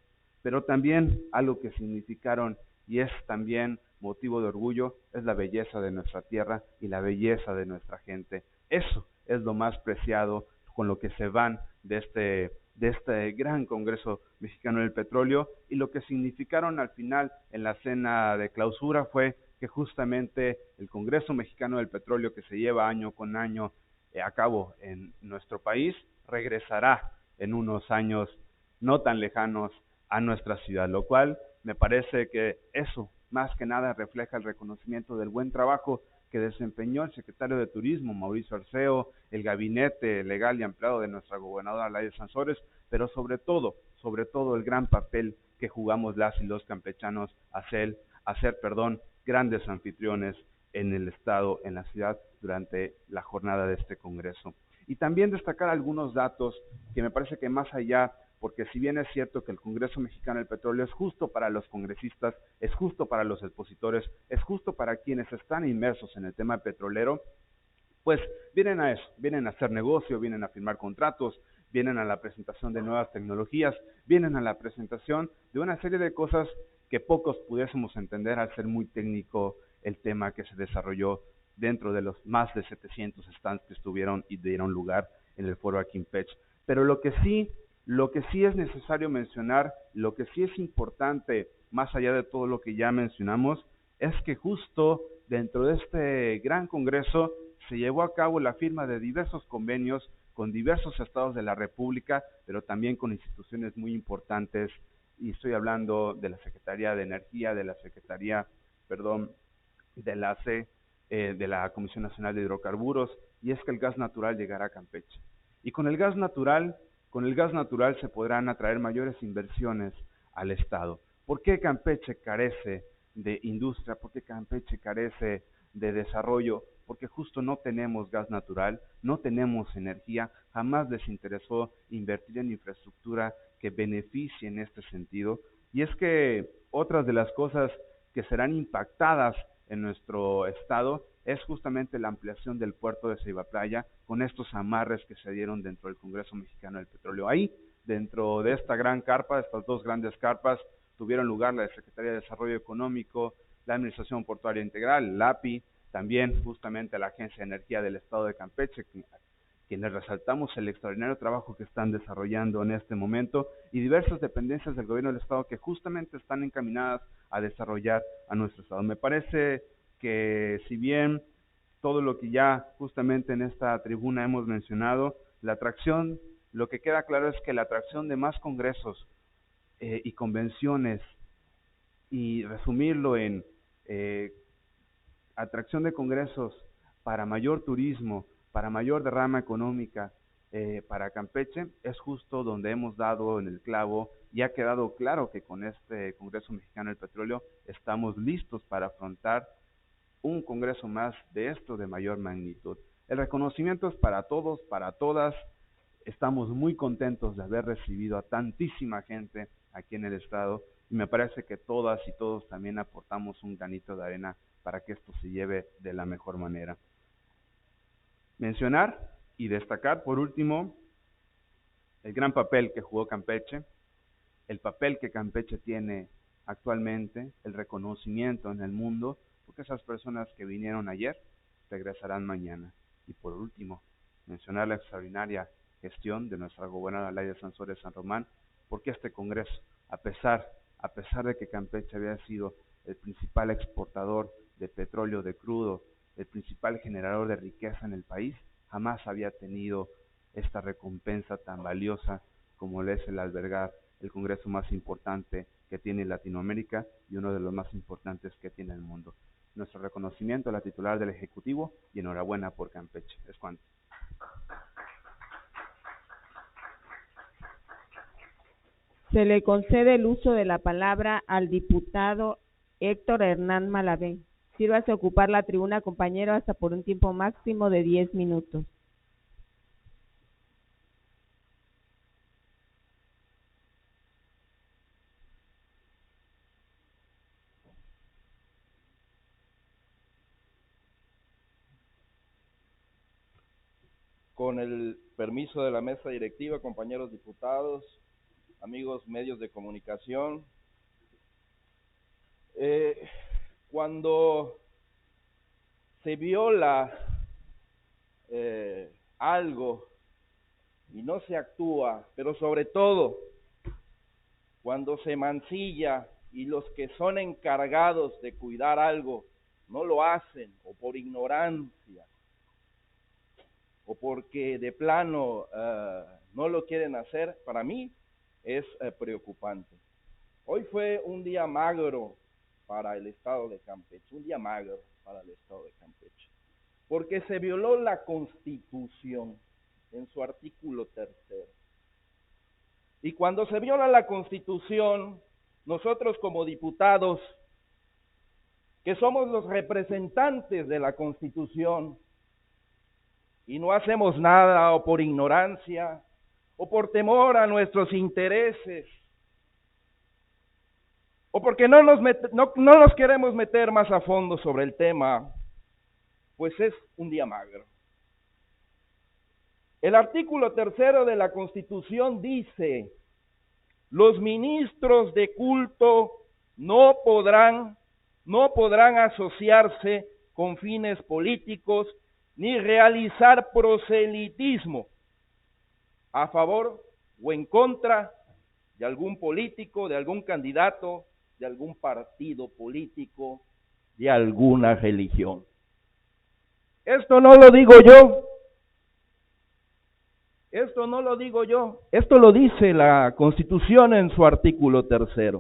pero también algo que significaron y es también motivo de orgullo, es la belleza de nuestra tierra y la belleza de nuestra gente. Eso es lo más preciado con lo que se van de este gran Congreso Mexicano del Petróleo, y lo que significaron al final en la cena de clausura fue que justamente el Congreso Mexicano del Petróleo, que se lleva año con año a cabo en nuestro país, regresará en unos años no tan lejanos a nuestra ciudad, lo cual me parece que eso más que nada refleja el reconocimiento del buen trabajo que desempeñó el secretario de Turismo, Mauricio Arceo, el gabinete legal y ampliado de nuestra gobernadora Laida Sansores, pero sobre todo el gran papel que jugamos las y los campechanos a ser grandes anfitriones en el estado, en la ciudad, durante la jornada de este congreso. Y también destacar algunos datos que me parece que más allá, porque si bien es cierto que el Congreso Mexicano del Petróleo es justo para los congresistas, es justo para los expositores, es justo para quienes están inmersos en el tema petrolero, pues vienen a eso, vienen a hacer negocio, vienen a firmar contratos, vienen a la presentación de nuevas tecnologías, vienen a la presentación de una serie de cosas que pocos pudiésemos entender al ser muy técnico el tema que se desarrolló dentro de los más de 700 stands que estuvieron y dieron lugar en el foro aquí en Pech. Pero lo que sí es necesario mencionar, lo que sí es importante, más allá de todo lo que ya mencionamos, es que justo dentro de este gran congreso se llevó a cabo la firma de diversos convenios con diversos estados de la República, pero también con instituciones muy importantes, y estoy hablando de la Secretaría de Energía, de la Secretaría, de la CE, de la Comisión Nacional de Hidrocarburos, y es que el gas natural llegará a Campeche. Y con el gas natural se podrán atraer mayores inversiones al estado. ¿Por qué Campeche carece de industria? ¿Por qué Campeche carece de desarrollo? Porque justo no tenemos gas natural, no tenemos energía, jamás les interesó invertir en infraestructura que beneficie en este sentido. Y es que otras de las cosas que serán impactadas en nuestro estado es justamente la ampliación del puerto de Ceiba Playa, con estos amarres que se dieron dentro del Congreso Mexicano del Petróleo. Ahí, dentro de esta gran carpa, estas dos grandes carpas, tuvieron lugar la Secretaría de Desarrollo Económico, la Administración Portuaria Integral, la API, también justamente la Agencia de Energía del Estado de Campeche, quienes resaltamos el extraordinario trabajo que están desarrollando en este momento, y diversas dependencias del gobierno del estado que justamente están encaminadas a desarrollar a nuestro estado. Me parece que si bien todo lo que ya justamente en esta tribuna hemos mencionado, la atracción, lo que queda claro es que la atracción de más congresos y convenciones, y resumirlo en atracción de congresos para mayor turismo, para mayor derrama económica para Campeche, es justo donde hemos dado en el clavo, y ha quedado claro que con este Congreso Mexicano del Petróleo estamos listos para afrontar un congreso más de esto de mayor magnitud. El reconocimiento es para todos, para todas. Estamos muy contentos de haber recibido a tantísima gente aquí en el estado, y me parece que todas y todos también aportamos un granito de arena para que esto se lleve de la mejor manera. Mencionar y destacar, por último, el gran papel que jugó Campeche, el papel que Campeche tiene actualmente, el reconocimiento en el mundo, porque esas personas que vinieron ayer regresarán mañana. Y por último, mencionar la extraordinaria gestión de nuestra gobernadora Laida Sansores San Román, porque este Congreso, a pesar de que Campeche había sido el principal exportador de petróleo, de crudo, el principal generador de riqueza en el país, jamás había tenido esta recompensa tan valiosa como es el albergar el congreso más importante que tiene Latinoamérica y uno de los más importantes que tiene el mundo. Nuestro reconocimiento a la titular del Ejecutivo y enhorabuena por Campeche. Es cuanto. Se le concede el uso de la palabra al diputado Héctor Hernán Malavé. Sírvase a ocupar la tribuna, compañero, hasta por un tiempo máximo de 10 minutos. Con el permiso de la mesa directiva, compañeros diputados, amigos medios de comunicación, cuando se viola algo y no se actúa, pero sobre todo cuando se mancilla y los que son encargados de cuidar algo no lo hacen, o por ignorancia, o porque de plano no lo quieren hacer, para mí es preocupante. Hoy fue un día magro para el estado de Campeche, un día magro para el estado de Campeche, porque se violó la Constitución en su artículo 3. Y cuando se viola la Constitución, nosotros como diputados, que somos los representantes de la Constitución, y no hacemos nada o por ignorancia, o por temor a nuestros intereses, o porque no nos queremos meter más a fondo sobre el tema, pues es un día magro. El artículo 3 de la Constitución dice: los ministros de culto no podrán asociarse con fines políticos ni realizar proselitismo a favor o en contra de algún político, de algún candidato, de algún partido político, de alguna religión. Esto no lo digo yo. Esto no lo digo yo, esto lo dice la Constitución en su artículo 3.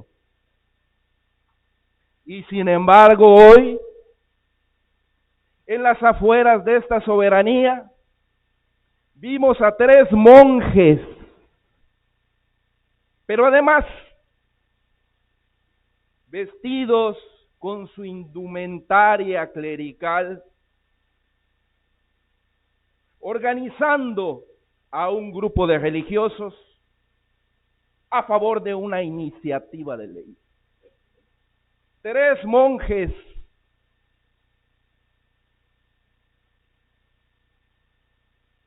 Y sin embargo hoy, en las afueras de esta soberanía, vimos a 3 monjes, pero además vestidos con su indumentaria clerical, organizando a un grupo de religiosos a favor de una iniciativa de ley. 3 monjes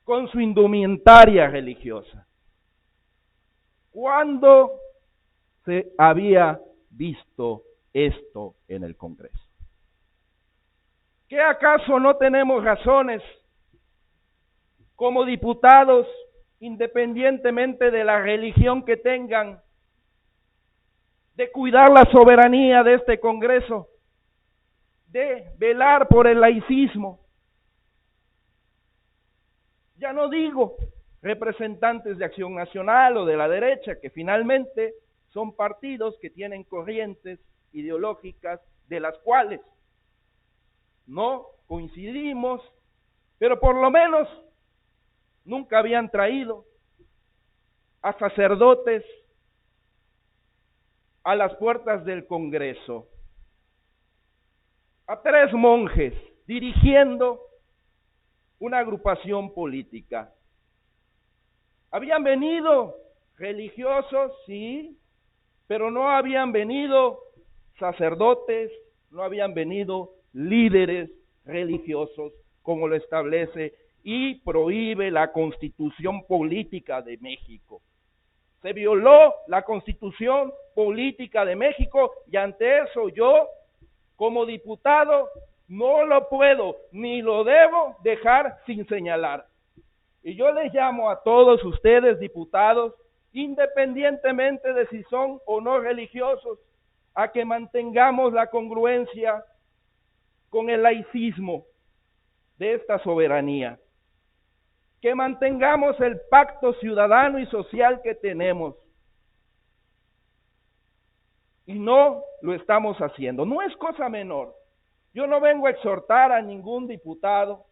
con su indumentaria religiosa. ¿Cuándo se había visto esto en el Congreso? ¿Qué acaso no tenemos razones como diputados, independientemente de la religión que tengan, de cuidar la soberanía de este Congreso, de velar por el laicismo? Ya no digo representantes de Acción Nacional o de la derecha, que finalmente son partidos que tienen corrientes ideológicas de las cuales no coincidimos, pero por lo menos nunca habían traído a sacerdotes a las puertas del Congreso. A 3 monjes dirigiendo una agrupación política. Habían venido religiosos, sí, pero no habían venido sacerdotes, no habían venido líderes religiosos, como lo establece y prohíbe la Constitución Política de México. Se violó la Constitución Política de México y ante eso yo, como diputado, no lo puedo ni lo debo dejar sin señalar. Y yo les llamo a todos ustedes, diputados, independientemente de si son o no religiosos, a que mantengamos la congruencia con el laicismo de esta soberanía, que mantengamos el pacto ciudadano y social que tenemos. Y no lo estamos haciendo, no es cosa menor. Yo no vengo a exhortar a ningún diputado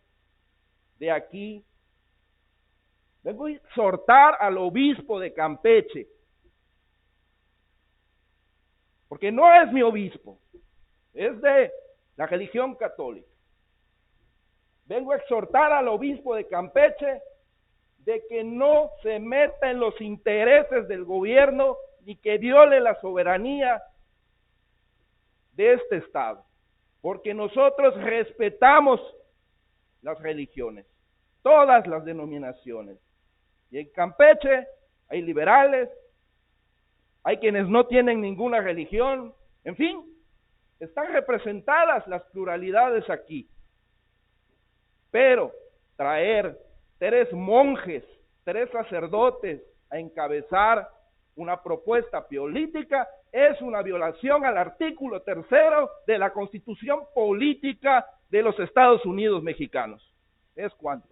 de aquí, vengo a exhortar al obispo de Campeche, porque no es mi obispo, es de la religión católica. Vengo a exhortar al obispo de Campeche de que no se meta en los intereses del gobierno ni que viole la soberanía de este estado, porque nosotros respetamos las religiones, todas las denominaciones. Y en Campeche hay liberales, hay quienes no tienen ninguna religión, en fin, están representadas las pluralidades aquí. Pero traer 3 monjes, 3 sacerdotes a encabezar una propuesta política es una violación al artículo 3 de la Constitución Política de los Estados Unidos Mexicanos. Es cuanto.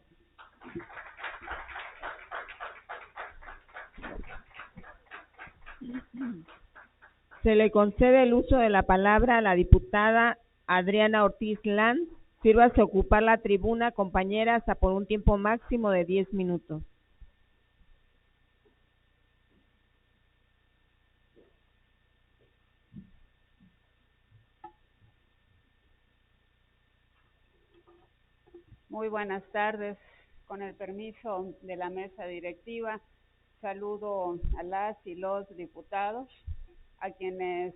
Se le concede el uso de la palabra a la diputada Adriana Ortiz Lanz. Sírvase a ocupar la tribuna, compañera, hasta por un tiempo máximo de 10 minutos. Muy buenas tardes. Con el permiso de la mesa directiva, saludo a las y los diputados, a quienes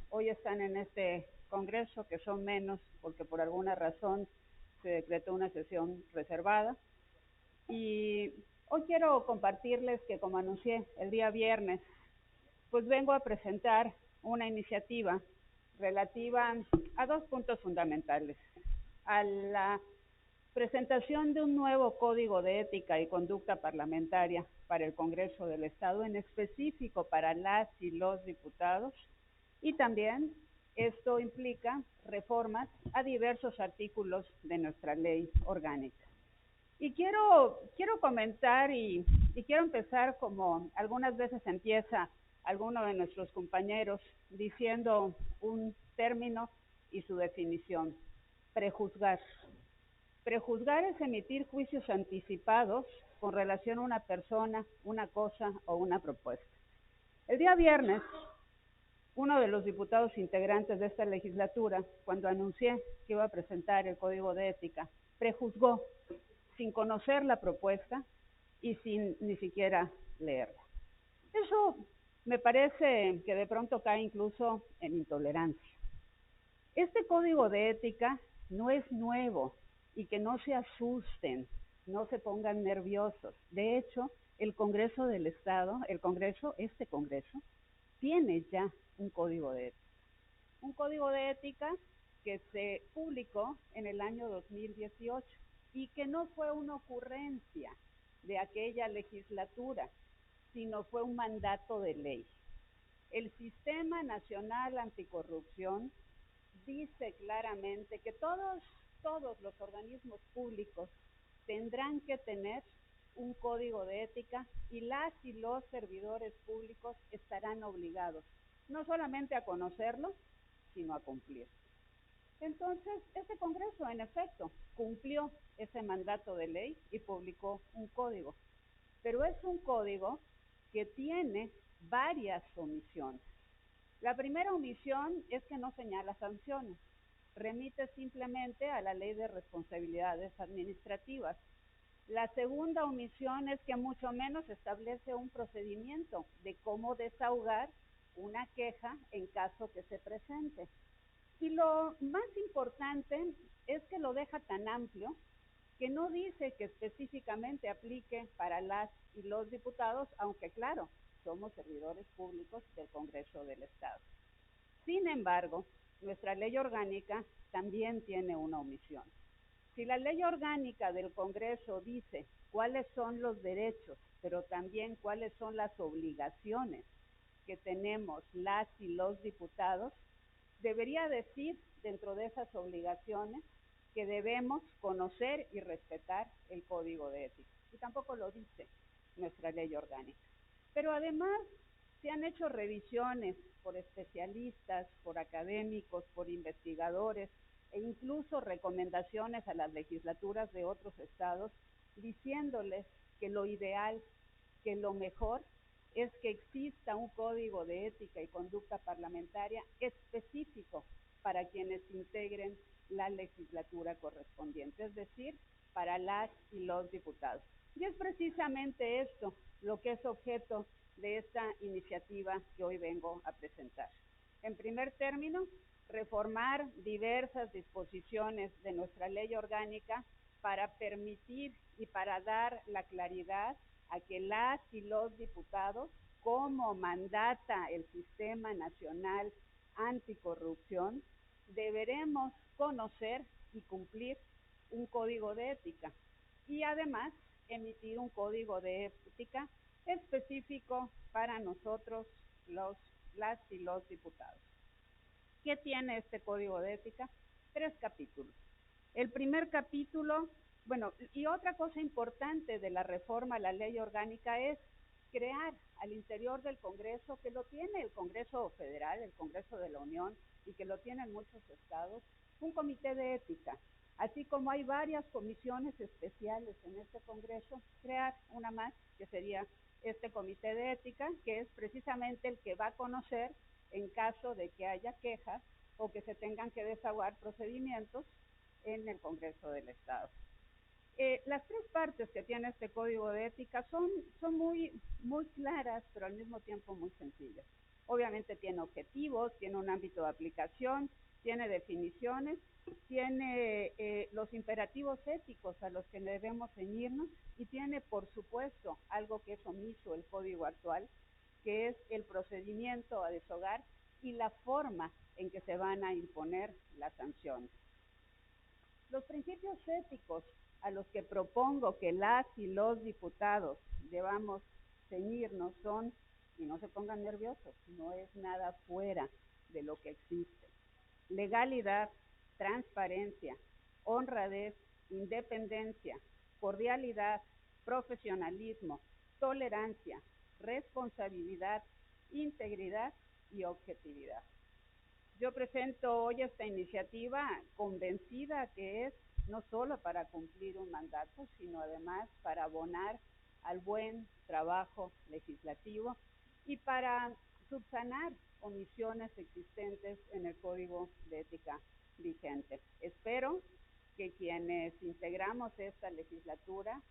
hoy están en este congreso, que son menos porque por alguna razón se decretó una sesión reservada. Y hoy quiero compartirles que, como anuncié el día viernes, pues vengo a presentar una iniciativa relativa a 2 puntos fundamentales: a la presentación de un nuevo Código de Ética y Conducta Parlamentaria para el Congreso del Estado, en específico para las y los diputados, y también esto implica reformas a diversos artículos de nuestra ley orgánica. Y quiero comentar y quiero empezar como algunas veces empieza alguno de nuestros compañeros, diciendo un término y su definición: prejuzgar. Prejuzgar es emitir juicios anticipados con relación a una persona, una cosa o una propuesta. El día viernes, uno de los diputados integrantes de esta legislatura, cuando anuncié que iba a presentar el Código de Ética, prejuzgó sin conocer la propuesta y sin ni siquiera leerla. Eso me parece que de pronto cae incluso en intolerancia. Este Código de Ética no es nuevo, y que no se asusten, no se pongan nerviosos. De hecho, el Congreso del Estado, este Congreso, tiene ya un Código de Ética. Un Código de Ética que se publicó en el año 2018 y que no fue una ocurrencia de aquella legislatura, sino fue un mandato de ley. El Sistema Nacional Anticorrupción dice claramente que todos los organismos públicos tendrán que tener un código de ética y las y los servidores públicos estarán obligados no solamente a conocerlo, sino a cumplir. Entonces, este Congreso, en efecto, cumplió ese mandato de ley y publicó un código, pero es un código que tiene varias omisiones. La primera omisión es que no señala sanciones. Remite simplemente a la Ley de Responsabilidades Administrativas. La segunda omisión es que mucho menos establece un procedimiento de cómo desahogar una queja en caso que se presente. Y lo más importante es que lo deja tan amplio que no dice que específicamente aplique para las y los diputados, aunque claro, somos servidores públicos del Congreso del Estado. Sin embargo, nuestra ley orgánica también tiene una omisión. Si la ley orgánica del Congreso dice cuáles son los derechos, pero también cuáles son las obligaciones que tenemos las y los diputados, debería decir dentro de esas obligaciones que debemos conocer y respetar el Código de Ética. Y tampoco lo dice nuestra ley orgánica. Pero además se han hecho revisiones por especialistas, por académicos, por investigadores e incluso recomendaciones a las legislaturas de otros estados diciéndoles que lo ideal, que lo mejor es que exista un código de ética y conducta parlamentaria específico para quienes integren la legislatura correspondiente, es decir, para las y los diputados. Y es precisamente esto lo que es objeto de esta iniciativa que hoy vengo a presentar. En primer término, reformar diversas disposiciones de nuestra ley orgánica para permitir y para dar la claridad a que las y los diputados, como mandata el Sistema Nacional Anticorrupción, deberemos conocer y cumplir un código de ética y además emitir un código de ética específico para nosotros las y los diputados. ¿Qué tiene este código de ética? 3 capítulos. El primer capítulo, y otra cosa importante de la reforma a la ley orgánica es crear al interior del Congreso, que lo tiene el Congreso Federal, el Congreso de la Unión, y que lo tienen muchos estados, un comité de ética. Así como hay varias comisiones especiales en este Congreso, crear una más, que sería este comité de ética, que es precisamente el que va a conocer en caso de que haya quejas o que se tengan que desahogar procedimientos en el Congreso del Estado. Las 3 partes que tiene este código de ética son muy claras, pero al mismo tiempo muy sencillas. Obviamente tiene objetivos, tiene un ámbito de aplicación, tiene definiciones, tiene los imperativos éticos a los que debemos ceñirnos y tiene, por supuesto, algo que es omiso el código actual, que es el procedimiento a deshogar y la forma en que se van a imponer las sanciones. Los principios éticos a los que propongo que las y los diputados debamos ceñirnos son, y no se pongan nerviosos, no es nada fuera de lo que existe: legalidad, transparencia, honradez, independencia, cordialidad, profesionalismo, tolerancia, responsabilidad, integridad y objetividad. Yo presento hoy esta iniciativa convencida que es no solo para cumplir un mandato, sino además para abonar al buen trabajo legislativo y para subsanar omisiones existentes en el Código de Ética vigente. Espero que quienes integramos esta legislatura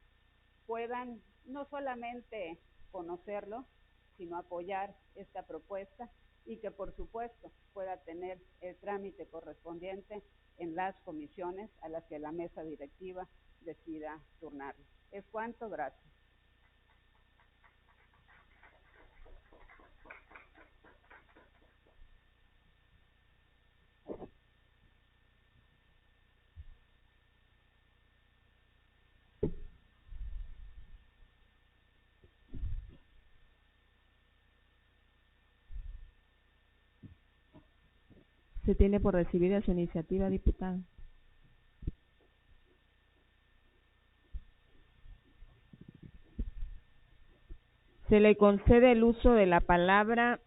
puedan no solamente conocerlo, sino apoyar esta propuesta y que por supuesto pueda tener el trámite correspondiente en las comisiones a las que la mesa directiva decida turnarlo. Es cuanto, gracias. Se tiene por recibida su iniciativa, diputado. Se le concede el uso de la palabra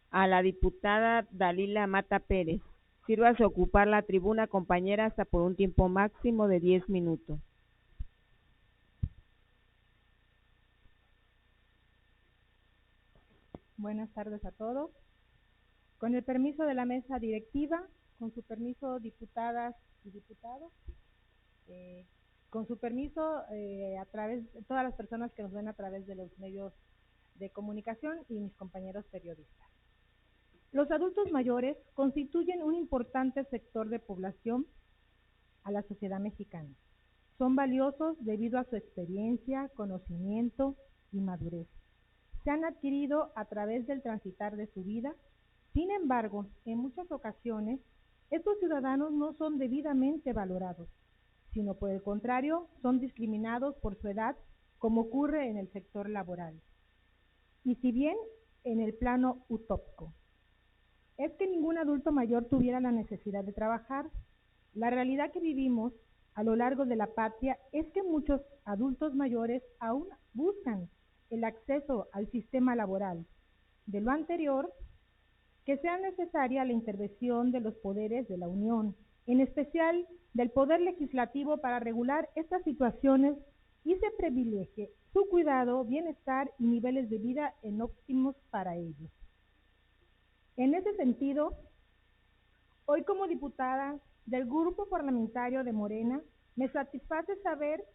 a la diputada Dalila Mata Pérez. Sírvase a ocupar la tribuna, compañera, hasta por un tiempo máximo de 10 minutos. Buenas tardes a todos. Con el permiso de la mesa directiva, con su permiso, diputadas y diputados, con su permiso, a través de todas las personas que nos ven a través de los medios de comunicación y mis compañeros periodistas. Los adultos mayores constituyen un importante sector de población a la sociedad mexicana. Son valiosos debido a su experiencia, conocimiento y madurez. Se han adquirido a través del transitar de su vida. Sin embargo, en muchas ocasiones, estos ciudadanos no son debidamente valorados, sino por el contrario, son discriminados por su edad, como ocurre en el sector laboral. Y si bien en el plano utópico es que ningún adulto mayor tuviera la necesidad de trabajar, la realidad que vivimos a lo largo de la patria es que muchos adultos mayores aún buscan el acceso al sistema laboral. De lo anterior, que sea necesaria la intervención de los poderes de la Unión, en especial del Poder Legislativo, para regular estas situaciones y se privilegie su cuidado, bienestar y niveles de vida en óptimos para ellos. En ese sentido, hoy como diputada del Grupo Parlamentario de Morena, me satisface saber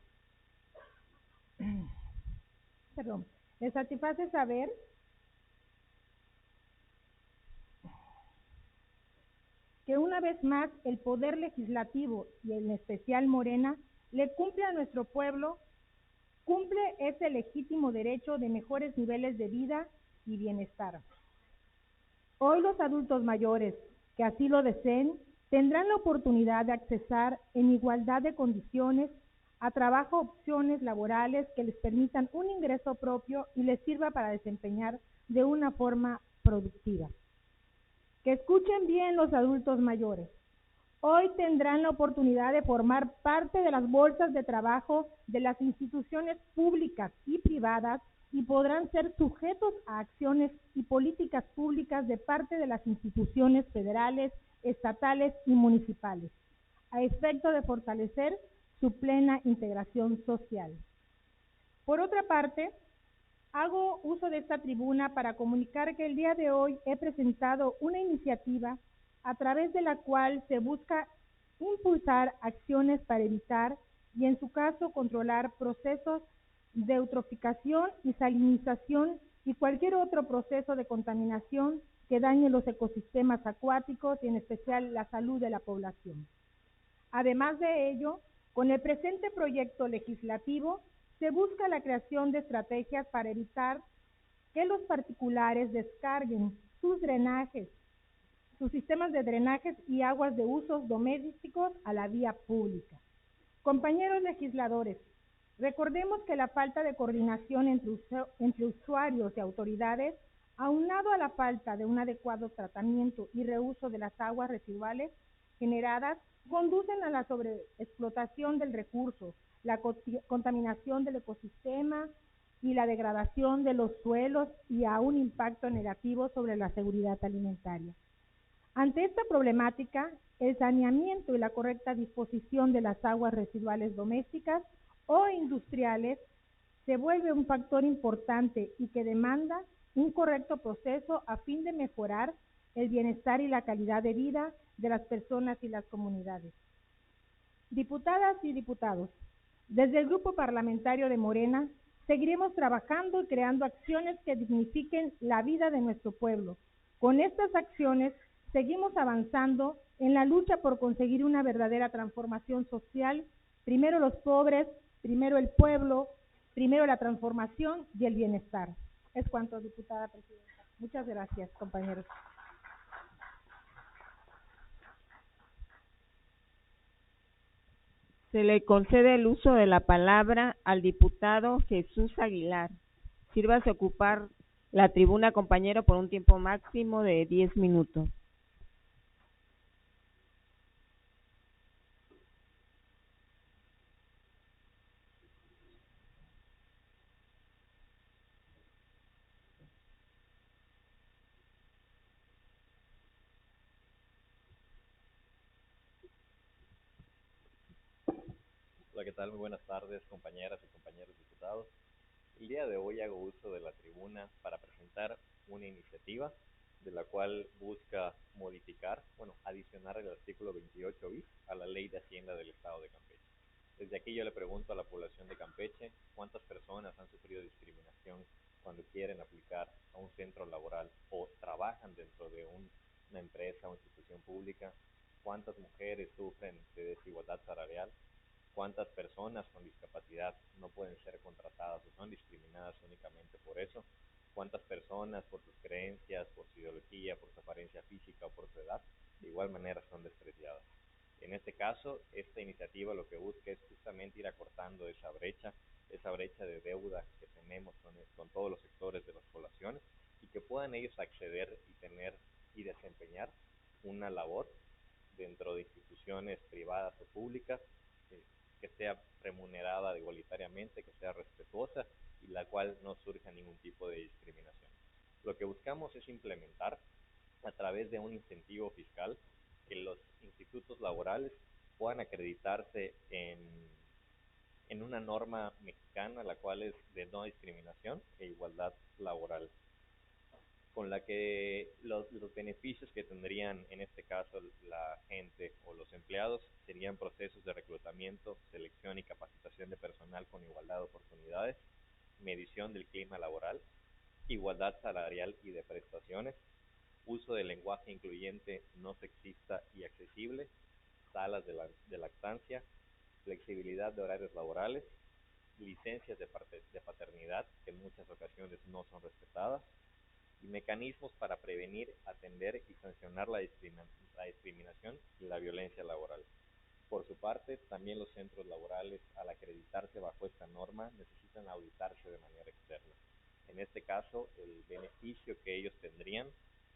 que una vez más el Poder Legislativo y en especial Morena le cumple a nuestro pueblo, cumple ese legítimo derecho de mejores niveles de vida y bienestar. Hoy los adultos mayores que así lo deseen tendrán la oportunidad de accesar en igualdad de condiciones a trabajo, opciones laborales que les permitan un ingreso propio y les sirva para desempeñar de una forma productiva. Que escuchen bien los adultos mayores. Hoy tendrán la oportunidad de formar parte de las bolsas de trabajo de las instituciones públicas y privadas y podrán ser sujetos a acciones y políticas públicas de parte de las instituciones federales, estatales y municipales, a efecto de fortalecer su plena integración social. Por otra parte, hago uso de esta tribuna para comunicar que el día de hoy he presentado una iniciativa a través de la cual se busca impulsar acciones para evitar y, en su caso, controlar procesos de eutroficación y salinización y cualquier otro proceso de contaminación que dañe los ecosistemas acuáticos y en especial la salud de la población. Además de ello, con el presente proyecto legislativo se busca la creación de estrategias para evitar que los particulares descarguen sus drenajes, sus sistemas de drenajes y aguas de usos domésticos a la vía pública. Compañeros legisladores, recordemos que la falta de coordinación entre usuarios y autoridades, aunado a la falta de un adecuado tratamiento y reuso de las aguas residuales generadas, conducen a la sobreexplotación del recurso, la contaminación del ecosistema y la degradación de los suelos y a un impacto negativo sobre la seguridad alimentaria. Ante esta problemática, el saneamiento y la correcta disposición de las aguas residuales domésticas o industriales se vuelve un factor importante y que demanda un correcto proceso a fin de mejorar el bienestar y la calidad de vida de las personas y las comunidades. Diputadas y diputados, desde el Grupo Parlamentario de Morena, seguiremos trabajando y creando acciones que dignifiquen la vida de nuestro pueblo. Con estas acciones, seguimos avanzando en la lucha por conseguir una verdadera transformación social, primero los pobres, primero el pueblo, primero la transformación y el bienestar. Es cuanto, diputada presidenta. Muchas gracias, compañeros. Se le concede el uso de la palabra al diputado Jesús Aguilar. Sírvase ocupar la tribuna, compañero, por un tiempo máximo de 10 minutos. Hola, ¿qué tal? Muy buenas tardes, compañeras y compañeros diputados. El día de hoy hago uso de la tribuna para presentar una iniciativa de la cual busca adicionar el artículo 28 bis a la Ley de Hacienda del Estado de Campeche. Desde aquí yo le pregunto a la población de Campeche cuántas personas han sufrido discriminación cuando quieren aplicar a un centro laboral o trabajan dentro de una empresa o institución pública, cuántas mujeres sufren de desigualdad salarial, cuántas personas con discapacidad no pueden ser contratadas o son discriminadas únicamente por eso, cuántas personas por sus creencias, por su ideología, por su apariencia física o por su edad, de igual manera son despreciadas. En este caso, esta iniciativa lo que busca es justamente ir acortando esa brecha de deuda que tenemos con todos los sectores de las poblaciones y que puedan ellos acceder y tener y desempeñar una labor dentro de instituciones privadas o públicas que sea remunerada igualitariamente, que sea respetuosa y la cual no surja ningún tipo de discriminación. Lo que buscamos es implementar a través de un incentivo fiscal que los institutos laborales puedan acreditarse en una norma mexicana, la cual es de no discriminación e igualdad laboral, con la que los beneficios que tendrían en este caso la gente o los empleados serían procesos de reclutamiento, selección y capacitación de personal con igualdad de oportunidades, medición del clima laboral, igualdad salarial y de prestaciones, uso del lenguaje incluyente, no sexista y accesible, salas de lactancia, flexibilidad de horarios laborales, licencias de paternidad que en muchas ocasiones no son respetadas, y mecanismos para prevenir, atender y sancionar la discriminación y la violencia laboral. Por su parte, también los centros laborales, al acreditarse bajo esta norma, necesitan auditarse de manera externa. En este caso, el beneficio que ellos tendrían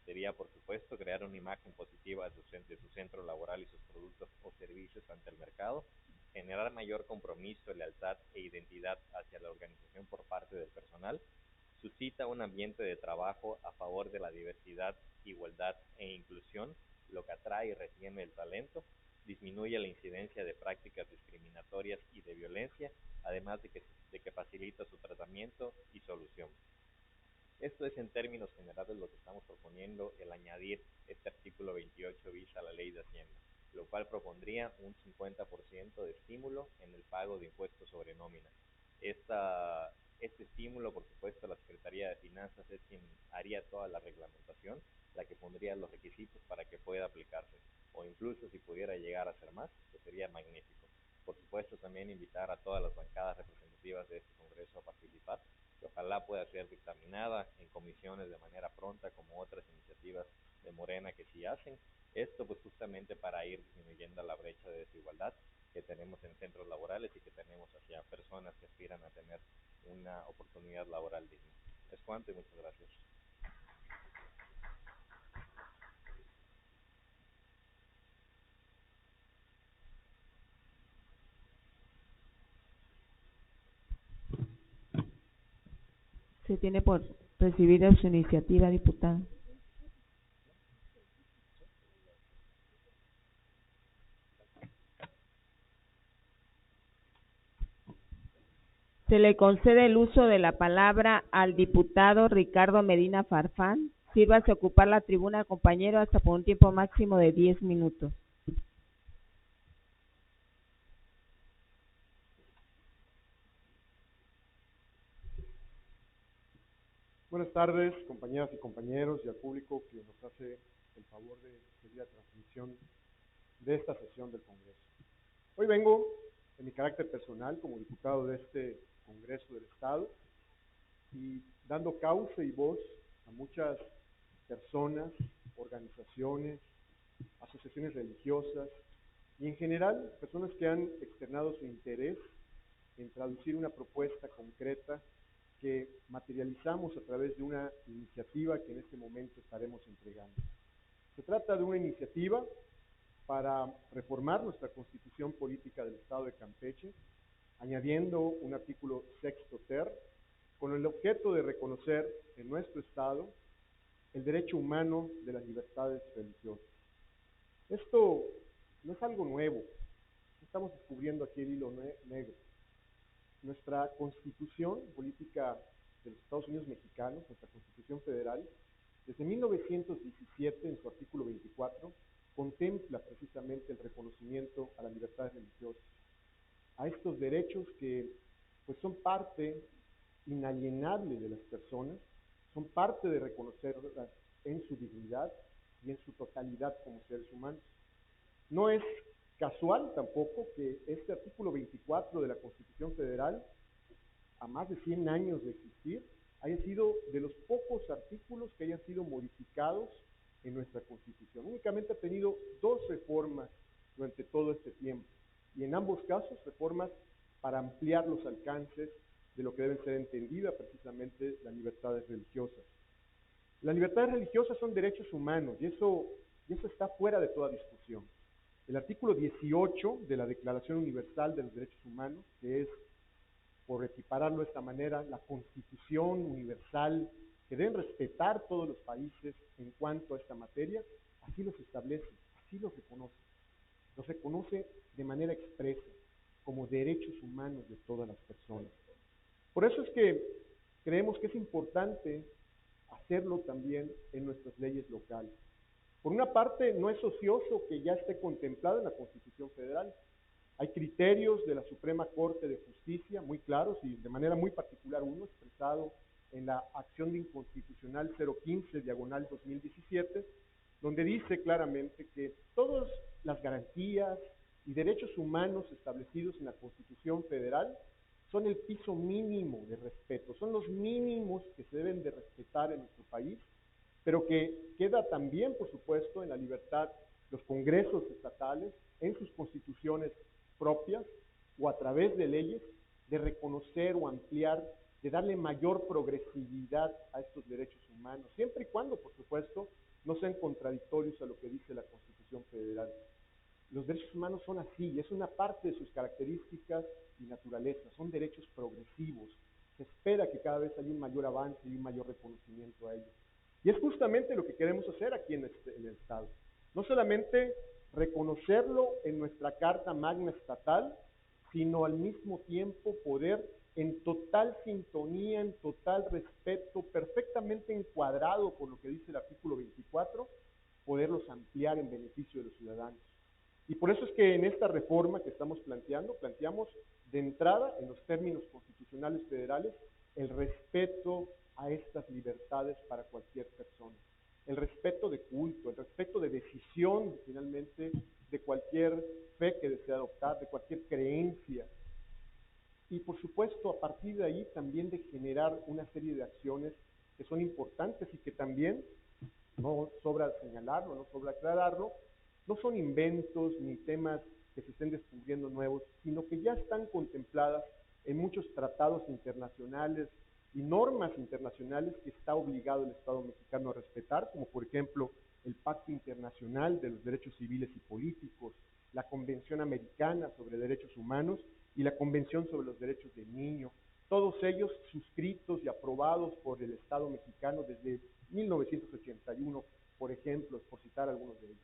sería, por supuesto, crear una imagen positiva de su centro laboral y sus productos o servicios ante el mercado, generar mayor compromiso, lealtad e identidad hacia la organización por parte del personal, suscita un ambiente de trabajo a favor de la diversidad, igualdad e inclusión, lo que atrae y retiene el talento, disminuye la incidencia de prácticas discriminatorias y de violencia, además de que facilita su tratamiento y solución. Esto es en términos generales lo que estamos proponiendo, el añadir este artículo 28 bis a la Ley de Hacienda, lo cual propondría un 50% de estímulo en el pago de impuestos sobre nómina. Este estímulo, por supuesto, la Secretaría de Finanzas es quien haría toda la reglamentación, la que pondría los requisitos para que pueda aplicarse, o incluso si pudiera llegar a ser más, pues sería magnífico. Por supuesto, también invitar a todas las bancadas representativas de este Congreso a participar, que ojalá pueda ser dictaminada en comisiones de manera pronta, como otras iniciativas de Morena que sí hacen. Esto pues justamente para ir disminuyendo la brecha de desigualdad que tenemos en centros laborales y que tenemos hacia personas que aspiran a tener una oportunidad laboral digna. Es cuanto y muchas gracias. Se tiene por recibida su iniciativa, diputada. Se le concede el uso de la palabra al diputado Ricardo Medina Farfán. Sírvase a ocupar la tribuna, compañero, hasta por un tiempo máximo de 10 minutos. Buenas tardes, compañeras y compañeros y al público que nos hace el favor de seguir la transmisión de esta sesión del Congreso. Hoy vengo, en mi carácter personal, como diputado de este Congreso del Estado, y dando cauce y voz a muchas personas, organizaciones, asociaciones religiosas y en general personas que han externado su interés en traducir una propuesta concreta que materializamos a través de una iniciativa que en este momento estaremos entregando. Se trata de una iniciativa para reformar nuestra Constitución Política del Estado de Campeche, añadiendo un artículo sexto ter, con el objeto de reconocer en nuestro Estado el derecho humano de las libertades religiosas. Esto no es algo nuevo, estamos descubriendo aquí el hilo negro. Nuestra Constitución Política de los Estados Unidos Mexicanos, nuestra Constitución Federal, desde 1917, en su artículo 24, contempla precisamente el reconocimiento a las libertades religiosas, a estos derechos que pues son parte inalienable de las personas, son parte de reconocerlas en su dignidad y en su totalidad como seres humanos. No es casual tampoco que este artículo 24 de la Constitución Federal, a más de 100 años de existir, haya sido de los pocos artículos que hayan sido modificados en nuestra Constitución. Únicamente ha tenido 2 reformas durante todo este tiempo, y en ambos casos reformas para ampliar los alcances de lo que deben ser entendidas precisamente las libertades religiosas. Las libertades religiosas son derechos humanos y eso está fuera de toda discusión. El artículo 18 de la Declaración Universal de los Derechos Humanos, que es, por equipararlo de esta manera, la Constitución universal que deben respetar todos los países en cuanto a esta materia, así los establece, así los reconoce de manera expresa como derechos humanos de todas las personas. Por eso es que creemos que es importante hacerlo también en nuestras leyes locales. Por una parte, no es ocioso que ya esté contemplado en la Constitución Federal. Hay criterios de la Suprema Corte de Justicia muy claros y de manera muy particular uno expresado en la acción de inconstitucional 015/2017, donde dice claramente que todas las garantías, y derechos humanos establecidos en la Constitución Federal son el piso mínimo de respeto, son los mínimos que se deben de respetar en nuestro país, pero que queda también, por supuesto, en la libertad los congresos estatales, en sus constituciones propias o a través de leyes, de reconocer o ampliar, de darle mayor progresividad a estos derechos humanos, siempre y cuando, por supuesto, no sean contradictorios a lo que dice la Constitución Federal. Los derechos humanos son así, es una parte de sus características y naturaleza, son derechos progresivos. Se espera que cada vez haya un mayor avance y un mayor reconocimiento a ellos. Y es justamente lo que queremos hacer aquí en el Estado. No solamente reconocerlo en nuestra Carta Magna Estatal, sino al mismo tiempo poder, en total sintonía, en total respeto, perfectamente encuadrado por lo que dice el artículo 24, poderlos ampliar en beneficio de los ciudadanos. Y por eso es que en esta reforma que estamos planteamos de entrada, en los términos constitucionales federales, el respeto a estas libertades para cualquier persona. El respeto de culto, el respeto de decisión, finalmente, de cualquier fe que desea adoptar, de cualquier creencia. Y por supuesto, a partir de ahí también de generar una serie de acciones que son importantes y que también, no sobra señalarlo, no sobra aclararlo, no son inventos ni temas que se estén descubriendo nuevos, sino que ya están contempladas en muchos tratados internacionales y normas internacionales que está obligado el Estado mexicano a respetar, como por ejemplo el Pacto Internacional de los Derechos Civiles y Políticos, la Convención Americana sobre Derechos Humanos y la Convención sobre los Derechos del Niño, todos ellos suscritos y aprobados por el Estado mexicano desde 1981, por ejemplo, por citar algunos de ellos.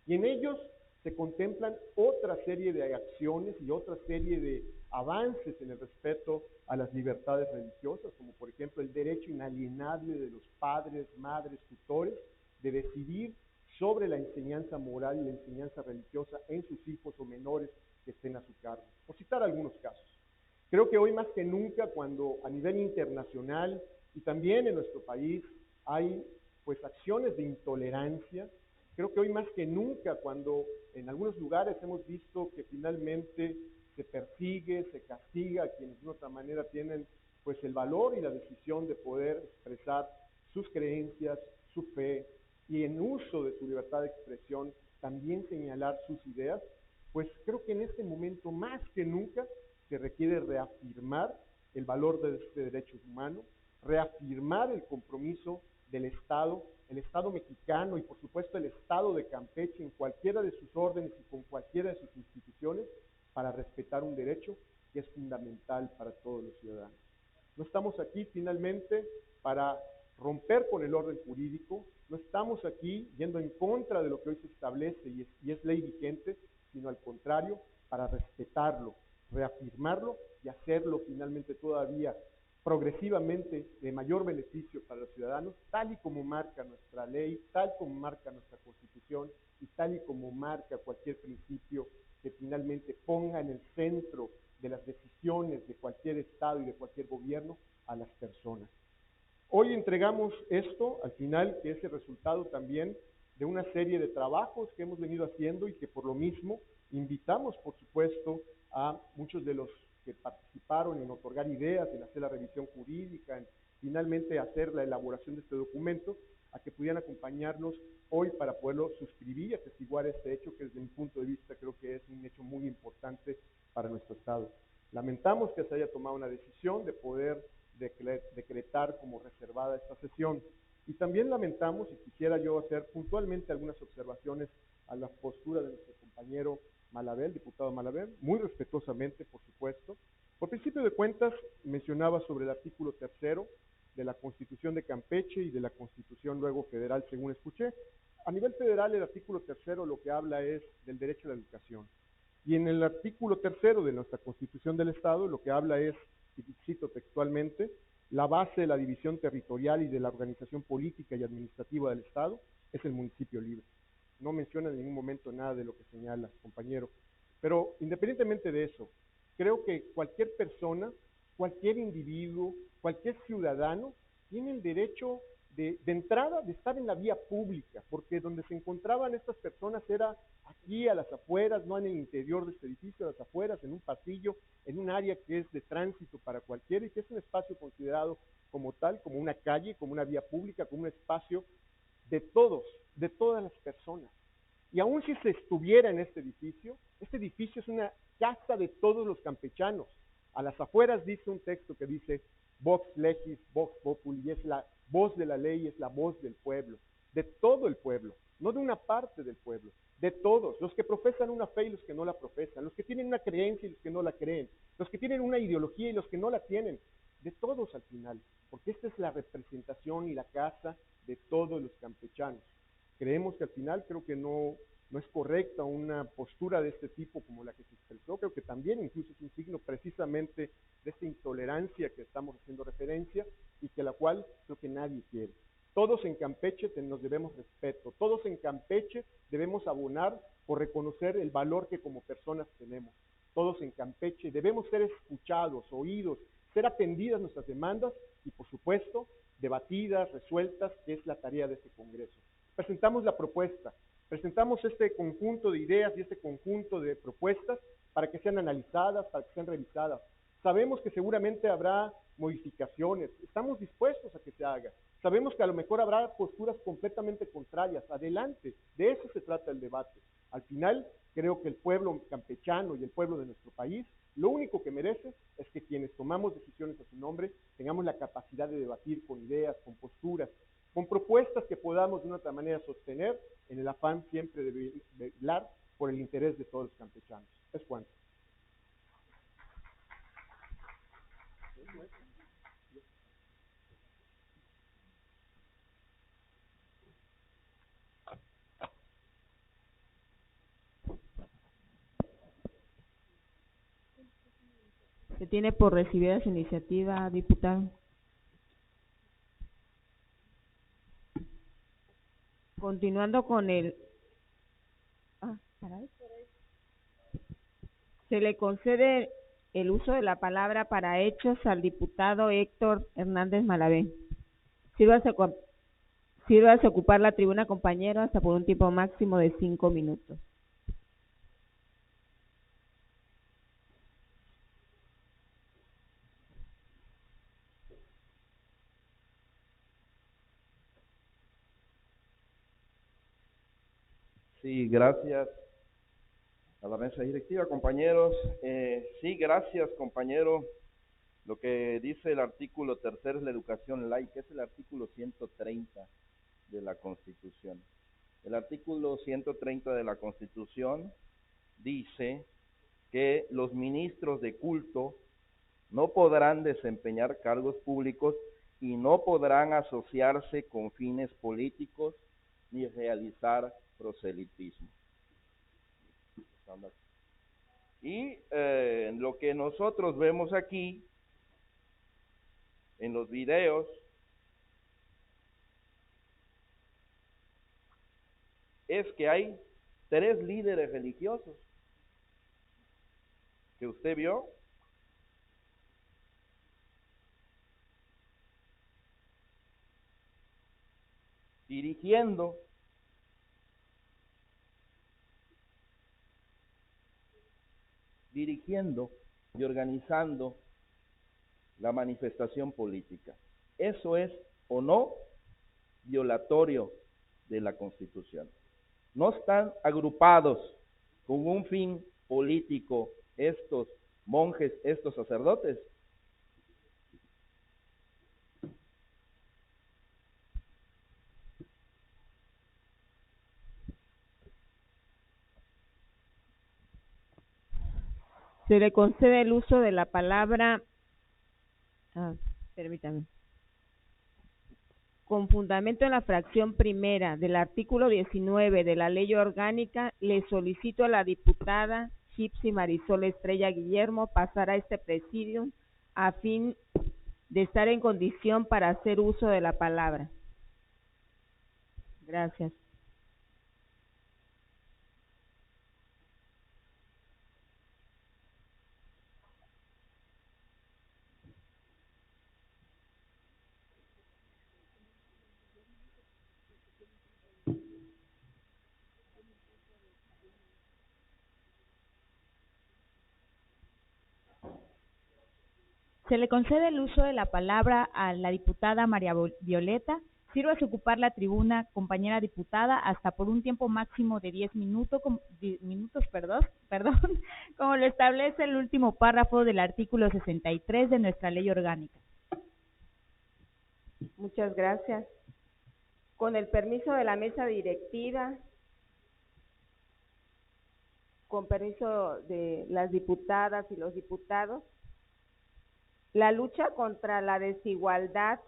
Y en ellos se contemplan otra serie de acciones y otra serie de avances en el respeto a las libertades religiosas, como por ejemplo el derecho inalienable de los padres, madres, tutores, de decidir sobre la enseñanza moral y la enseñanza religiosa en sus hijos o menores que estén a su cargo, por citar algunos casos. Creo que hoy más que nunca, cuando a nivel internacional y también en nuestro país hay pues acciones de intolerancia, creo que hoy más que nunca, cuando en algunos lugares hemos visto que finalmente se persigue, se castiga a quienes de otra manera tienen pues el valor y la decisión de poder expresar sus creencias, su fe, y en uso de su libertad de expresión también señalar sus ideas, pues creo que en este momento más que nunca se requiere reafirmar el valor de este derecho humano, reafirmar el compromiso del Estado, el Estado mexicano y por supuesto el Estado de Campeche en cualquiera de sus órdenes y con cualquiera de sus instituciones para respetar un derecho que es fundamental para todos los ciudadanos. No estamos aquí finalmente para romper con el orden jurídico, no estamos aquí yendo en contra de lo que hoy se establece y es ley vigente, sino al contrario, para respetarlo, reafirmarlo y hacerlo finalmente todavía progresivamente de mayor beneficio para los ciudadanos, tal y como marca nuestra ley, tal como marca nuestra Constitución y tal y como marca cualquier principio que finalmente ponga en el centro de las decisiones de cualquier Estado y de cualquier gobierno a las personas. Hoy entregamos esto, al final, que es el resultado también de una serie de trabajos que hemos venido haciendo y que por lo mismo invitamos, por supuesto, a muchos de los que participaron en otorgar ideas, en hacer la revisión jurídica, en finalmente hacer la elaboración de este documento, a que pudieran acompañarnos hoy para poderlo suscribir y atestiguar este hecho que desde mi punto de vista creo que es un hecho muy importante para nuestro Estado. Lamentamos que se haya tomado una decisión de poder decretar como reservada esta sesión y también lamentamos, y quisiera yo hacer puntualmente algunas observaciones a la postura de nuestro compañero Malabel, diputado Malabel, muy respetuosamente, por supuesto. Por principio de cuentas, mencionaba sobre el artículo 3º de la Constitución de Campeche y de la Constitución luego federal, según escuché. A nivel federal, el artículo 3º lo que habla es del derecho a la educación. Y en el artículo 3º de nuestra Constitución del Estado, lo que habla es, y cito textualmente, la base de la división territorial y de la organización política y administrativa del Estado es el municipio libre. No menciona en ningún momento nada de lo que señala, compañero. Pero independientemente de eso, creo que cualquier persona, cualquier individuo, cualquier ciudadano tiene el derecho de entrada de estar en la vía pública, porque donde se encontraban estas personas era aquí a las afueras, no en el interior de este edificio, a las afueras, en un pasillo, en un área que es de tránsito para cualquiera y que es un espacio considerado como tal, como una calle, como una vía pública, como un espacio de todos, de todas las personas. Y aun si se estuviera en este edificio es una casa de todos los campechanos. A las afueras dice un texto que dice Vox Legis, Vox Populi, y es la voz de la ley, es la voz del pueblo, de todo el pueblo, no de una parte del pueblo, de todos, los que profesan una fe y los que no la profesan, los que tienen una creencia y los que no la creen, los que tienen una ideología y los que no la tienen, de todos al final, porque esta es la representación y la casa de todos los campechanos. Creemos que al final creo que no es correcta una postura de este tipo como la que se expresó, creo que también incluso es un signo precisamente de esta intolerancia que estamos haciendo referencia y que la cual creo que nadie quiere. Todos en Campeche nos debemos respeto, todos en Campeche debemos abonar por reconocer el valor que como personas tenemos. Todos en Campeche debemos ser escuchados, oídos, ser atendidas nuestras demandas y por supuesto debatidas, resueltas, que es la tarea de este Congreso. Presentamos la propuesta, presentamos este conjunto de ideas y este conjunto de propuestas para que sean analizadas, para que sean revisadas. Sabemos que seguramente habrá modificaciones, estamos dispuestos a que se haga. Sabemos que a lo mejor habrá posturas completamente contrarias. Adelante, de eso se trata el debate. Al final, creo que el pueblo campechano y el pueblo de nuestro país, lo único que merece es que quienes tomamos decisiones a su nombre tengamos la capacidad de debatir con ideas, con posturas, con propuestas que podamos de una otra manera sostener en el afán siempre de velar por el interés de todos los campechanos. Es cuanto. Se tiene por recibida su iniciativa, diputado. Continuando con se le concede el uso de la palabra para hechos al diputado Héctor Hernández Malavé. Sírvase a ocupar la tribuna, compañero, hasta por un tiempo máximo de 5 minutos. Sí, gracias a la mesa directiva, compañeros. Sí, gracias, compañero. Lo que dice el artículo 3 es la educación laica, es el artículo 130 de la Constitución. El artículo 130 de la Constitución dice que los ministros de culto no podrán desempeñar cargos públicos y no podrán asociarse con fines políticos ni realizar proselitismo. Y lo que nosotros vemos aquí en los videos es que hay 3 líderes religiosos que usted vio dirigiendo y organizando la manifestación política. ¿Eso es o no violatorio de la Constitución? ¿No están agrupados con un fin político estos monjes, estos sacerdotes? Se le concede el uso de la palabra, permítame, con fundamento en la fracción primera del artículo 19 de la Ley Orgánica, le solicito a la diputada Gipsy Marisol Estrella Guillermo pasar a este presidium a fin de estar en condición para hacer uso de la palabra. Gracias. Se le concede el uso de la palabra a la diputada María Violeta. Sírvase ocupar la tribuna, compañera diputada, hasta por un tiempo máximo de 10 minutos, como lo establece el último párrafo del artículo 63 de nuestra ley orgánica. Muchas gracias. Con el permiso de la mesa directiva, con permiso de las diputadas y los diputados, la lucha contra la desigualdad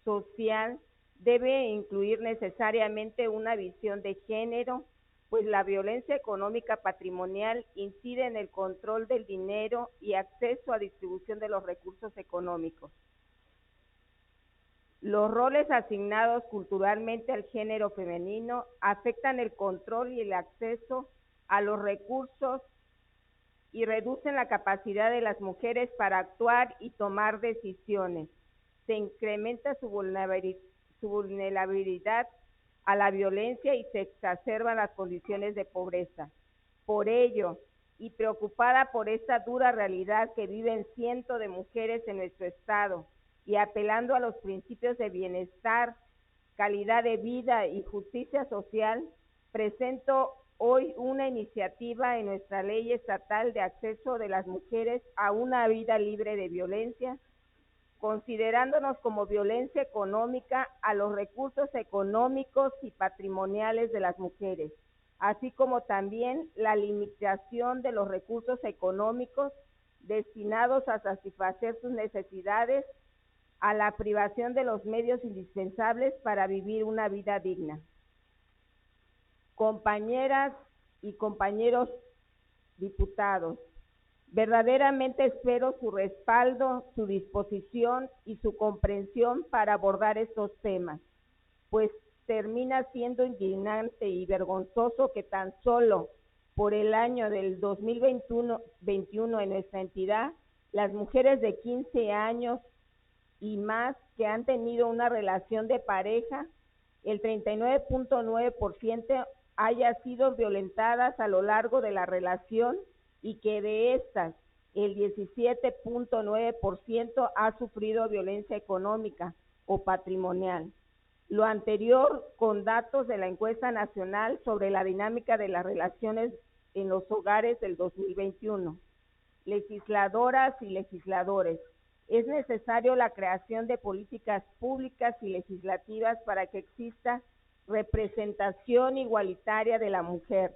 social debe incluir necesariamente una visión de género, pues la violencia económica patrimonial incide en el control del dinero y acceso a distribución de los recursos económicos. Los roles asignados culturalmente al género femenino afectan el control y el acceso a los recursos y reducen la capacidad de las mujeres para actuar y tomar decisiones. Se incrementa su vulnerabilidad a la violencia y se exacerban las condiciones de pobreza. Por ello, y preocupada por esta dura realidad que viven cientos de mujeres en nuestro estado, y apelando a los principios de bienestar, calidad de vida y justicia social, presento hoy una iniciativa en nuestra ley estatal de acceso de las mujeres a una vida libre de violencia, considerándonos como violencia económica a los recursos económicos y patrimoniales de las mujeres, así como también la limitación de los recursos económicos destinados a satisfacer sus necesidades, a la privación de los medios indispensables para vivir una vida digna. Compañeras y compañeros diputados, verdaderamente espero su respaldo, su disposición y su comprensión para abordar estos temas, pues termina siendo indignante y vergonzoso que tan solo por el año del 2021 en nuestra entidad, las mujeres de 15 años y más que han tenido una relación de pareja, el 39.9% haya sido violentadas a lo largo de la relación y que de estas el 17.9% ha sufrido violencia económica o patrimonial. Lo anterior con datos de la encuesta nacional sobre la dinámica de las relaciones en los hogares del 2021. Legisladoras y legisladores, es necesario la creación de políticas públicas y legislativas para que exista representación igualitaria de la mujer,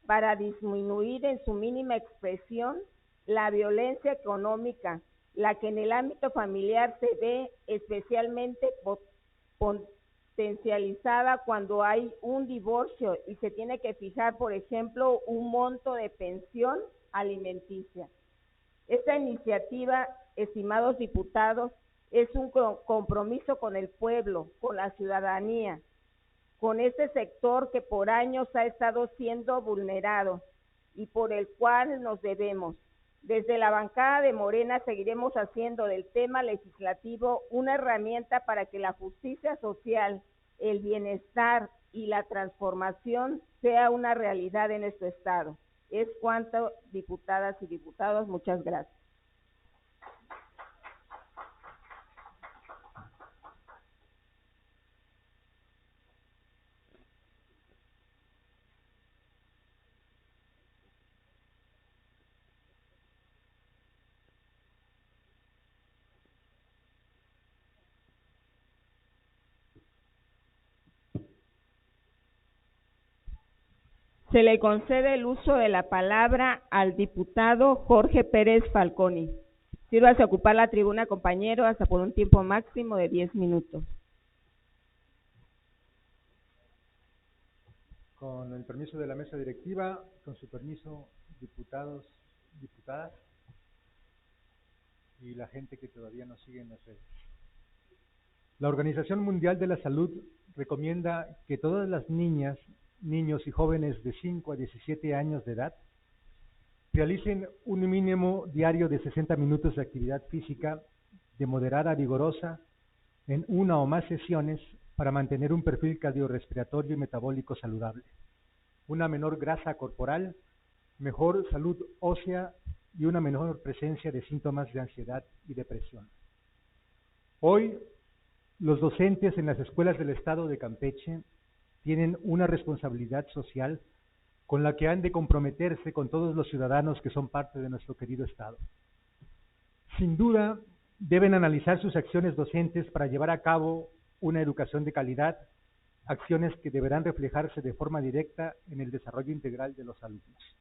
para disminuir en su mínima expresión la violencia económica, la que en el ámbito familiar se ve especialmente potencializada cuando hay un divorcio y se tiene que fijar, por ejemplo, un monto de pensión alimenticia. Esta iniciativa, estimados diputados, es un compromiso con el pueblo, con la ciudadanía, con este sector que por años ha estado siendo vulnerado y por el cual nos debemos. Desde la bancada de Morena seguiremos haciendo del tema legislativo una herramienta para que la justicia social, el bienestar y la transformación sea una realidad en nuestro estado. Es cuanto, diputadas y diputados, muchas gracias. Se le concede el uso de la palabra al diputado Jorge Pérez Falconi. Sírvase a ocupar la tribuna, compañero, hasta por un tiempo máximo de 10 minutos. Con el permiso de la mesa directiva, con su permiso, diputados, diputadas y la gente que todavía nos sigue en las redes. La Organización Mundial de la Salud recomienda que todas las niñas, niños y jóvenes de 5 a 17 años de edad realicen un mínimo diario de 60 minutos de actividad física de moderada a vigorosa en una o más sesiones para mantener un perfil cardiorrespiratorio y metabólico saludable, una menor grasa corporal, mejor salud ósea y una menor presencia de síntomas de ansiedad y depresión. Hoy, los docentes en las escuelas del Estado de Campeche tienen una responsabilidad social con la que han de comprometerse con todos los ciudadanos que son parte de nuestro querido Estado. Sin duda, deben analizar sus acciones docentes para llevar a cabo una educación de calidad, acciones que deberán reflejarse de forma directa en el desarrollo integral de los alumnos.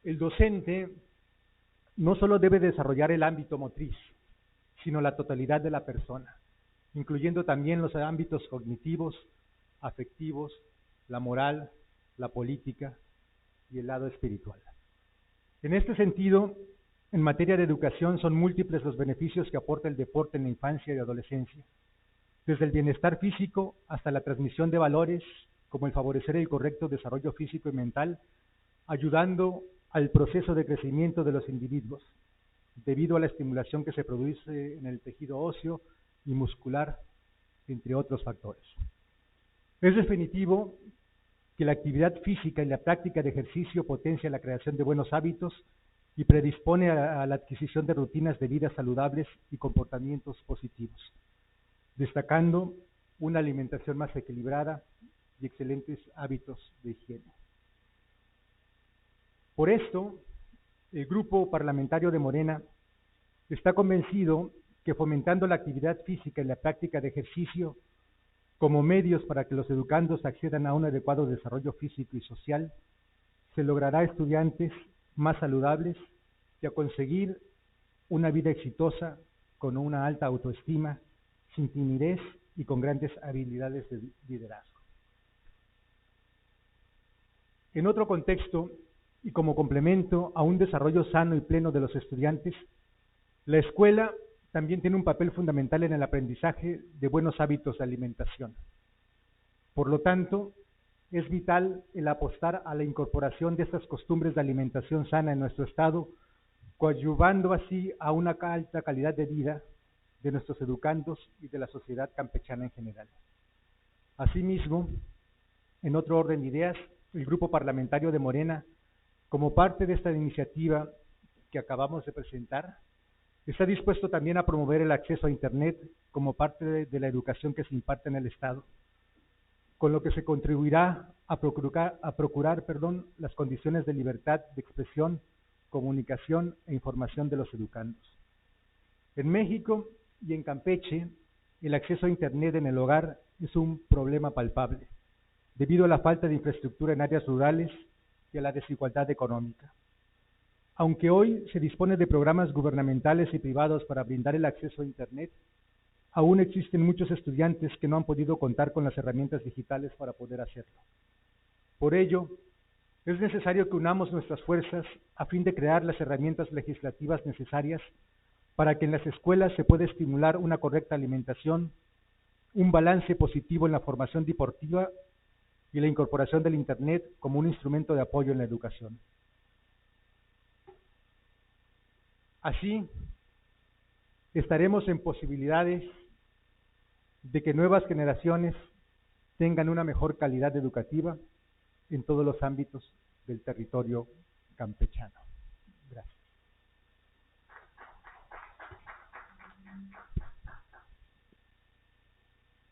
El docente no solo debe desarrollar el ámbito motriz, sino la totalidad de la persona, incluyendo también los ámbitos cognitivos, afectivos, la moral, la política y el lado espiritual. En este sentido, en materia de educación son múltiples los beneficios que aporta el deporte en la infancia y adolescencia, desde el bienestar físico hasta la transmisión de valores, como el favorecer el correcto desarrollo físico y mental, ayudando al proceso de crecimiento de los individuos, debido a la estimulación que se produce en el tejido óseo y muscular, entre otros factores. Es definitivo que la actividad física y la práctica de ejercicio potencia la creación de buenos hábitos y predispone a la adquisición de rutinas de vida saludables y comportamientos positivos, destacando una alimentación más equilibrada y excelentes hábitos de higiene. Por esto, el Grupo Parlamentario de Morena está convencido que fomentando la actividad física y la práctica de ejercicio como medios para que los educandos accedan a un adecuado desarrollo físico y social, se logrará estudiantes más saludables y a conseguir una vida exitosa con una alta autoestima, sin timidez y con grandes habilidades de liderazgo. En otro contexto, y como complemento a un desarrollo sano y pleno de los estudiantes, la escuela también tiene un papel fundamental en el aprendizaje de buenos hábitos de alimentación. Por lo tanto, es vital el apostar a la incorporación de estas costumbres de alimentación sana en nuestro Estado, coadyuvando así a una alta calidad de vida de nuestros educandos y de la sociedad campechana en general. Asimismo, en otro orden de ideas, el Grupo Parlamentario de Morena, como parte de esta iniciativa que acabamos de presentar, está dispuesto también a promover el acceso a Internet como parte de la educación que se imparte en el Estado, con lo que se contribuirá a procurar las condiciones de libertad de expresión, comunicación e información de los educandos. En México y en Campeche, el acceso a Internet en el hogar es un problema palpable, debido a la falta de infraestructura en áreas rurales y a la desigualdad económica. Aunque hoy se dispone de programas gubernamentales y privados para brindar el acceso a Internet, aún existen muchos estudiantes que no han podido contar con las herramientas digitales para poder hacerlo. Por ello, es necesario que unamos nuestras fuerzas a fin de crear las herramientas legislativas necesarias para que en las escuelas se pueda estimular una correcta alimentación, un balance positivo en la formación deportiva y la incorporación del Internet como un instrumento de apoyo en la educación. Así, estaremos en posibilidades de que nuevas generaciones tengan una mejor calidad educativa en todos los ámbitos del territorio campechano. Gracias.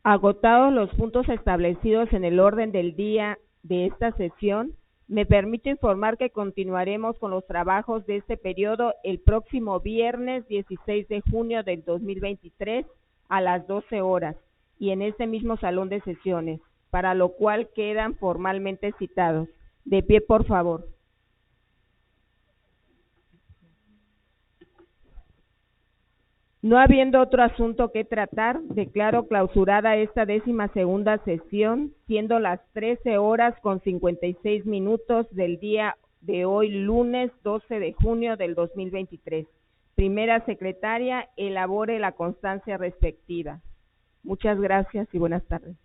Agotados los puntos establecidos en el orden del día de esta sesión, me permito informar que continuaremos con los trabajos de este periodo el próximo viernes 16 de junio del 2023 a las 12 horas y en este mismo salón de sesiones, para lo cual quedan formalmente citados. De pie, por favor. No habiendo otro asunto que tratar, declaro clausurada esta 12ª sesión, siendo las 13 horas con 56 minutos del día de hoy, lunes 12 de junio del 2023. Primera secretaria, elabore la constancia respectiva. Muchas gracias y buenas tardes.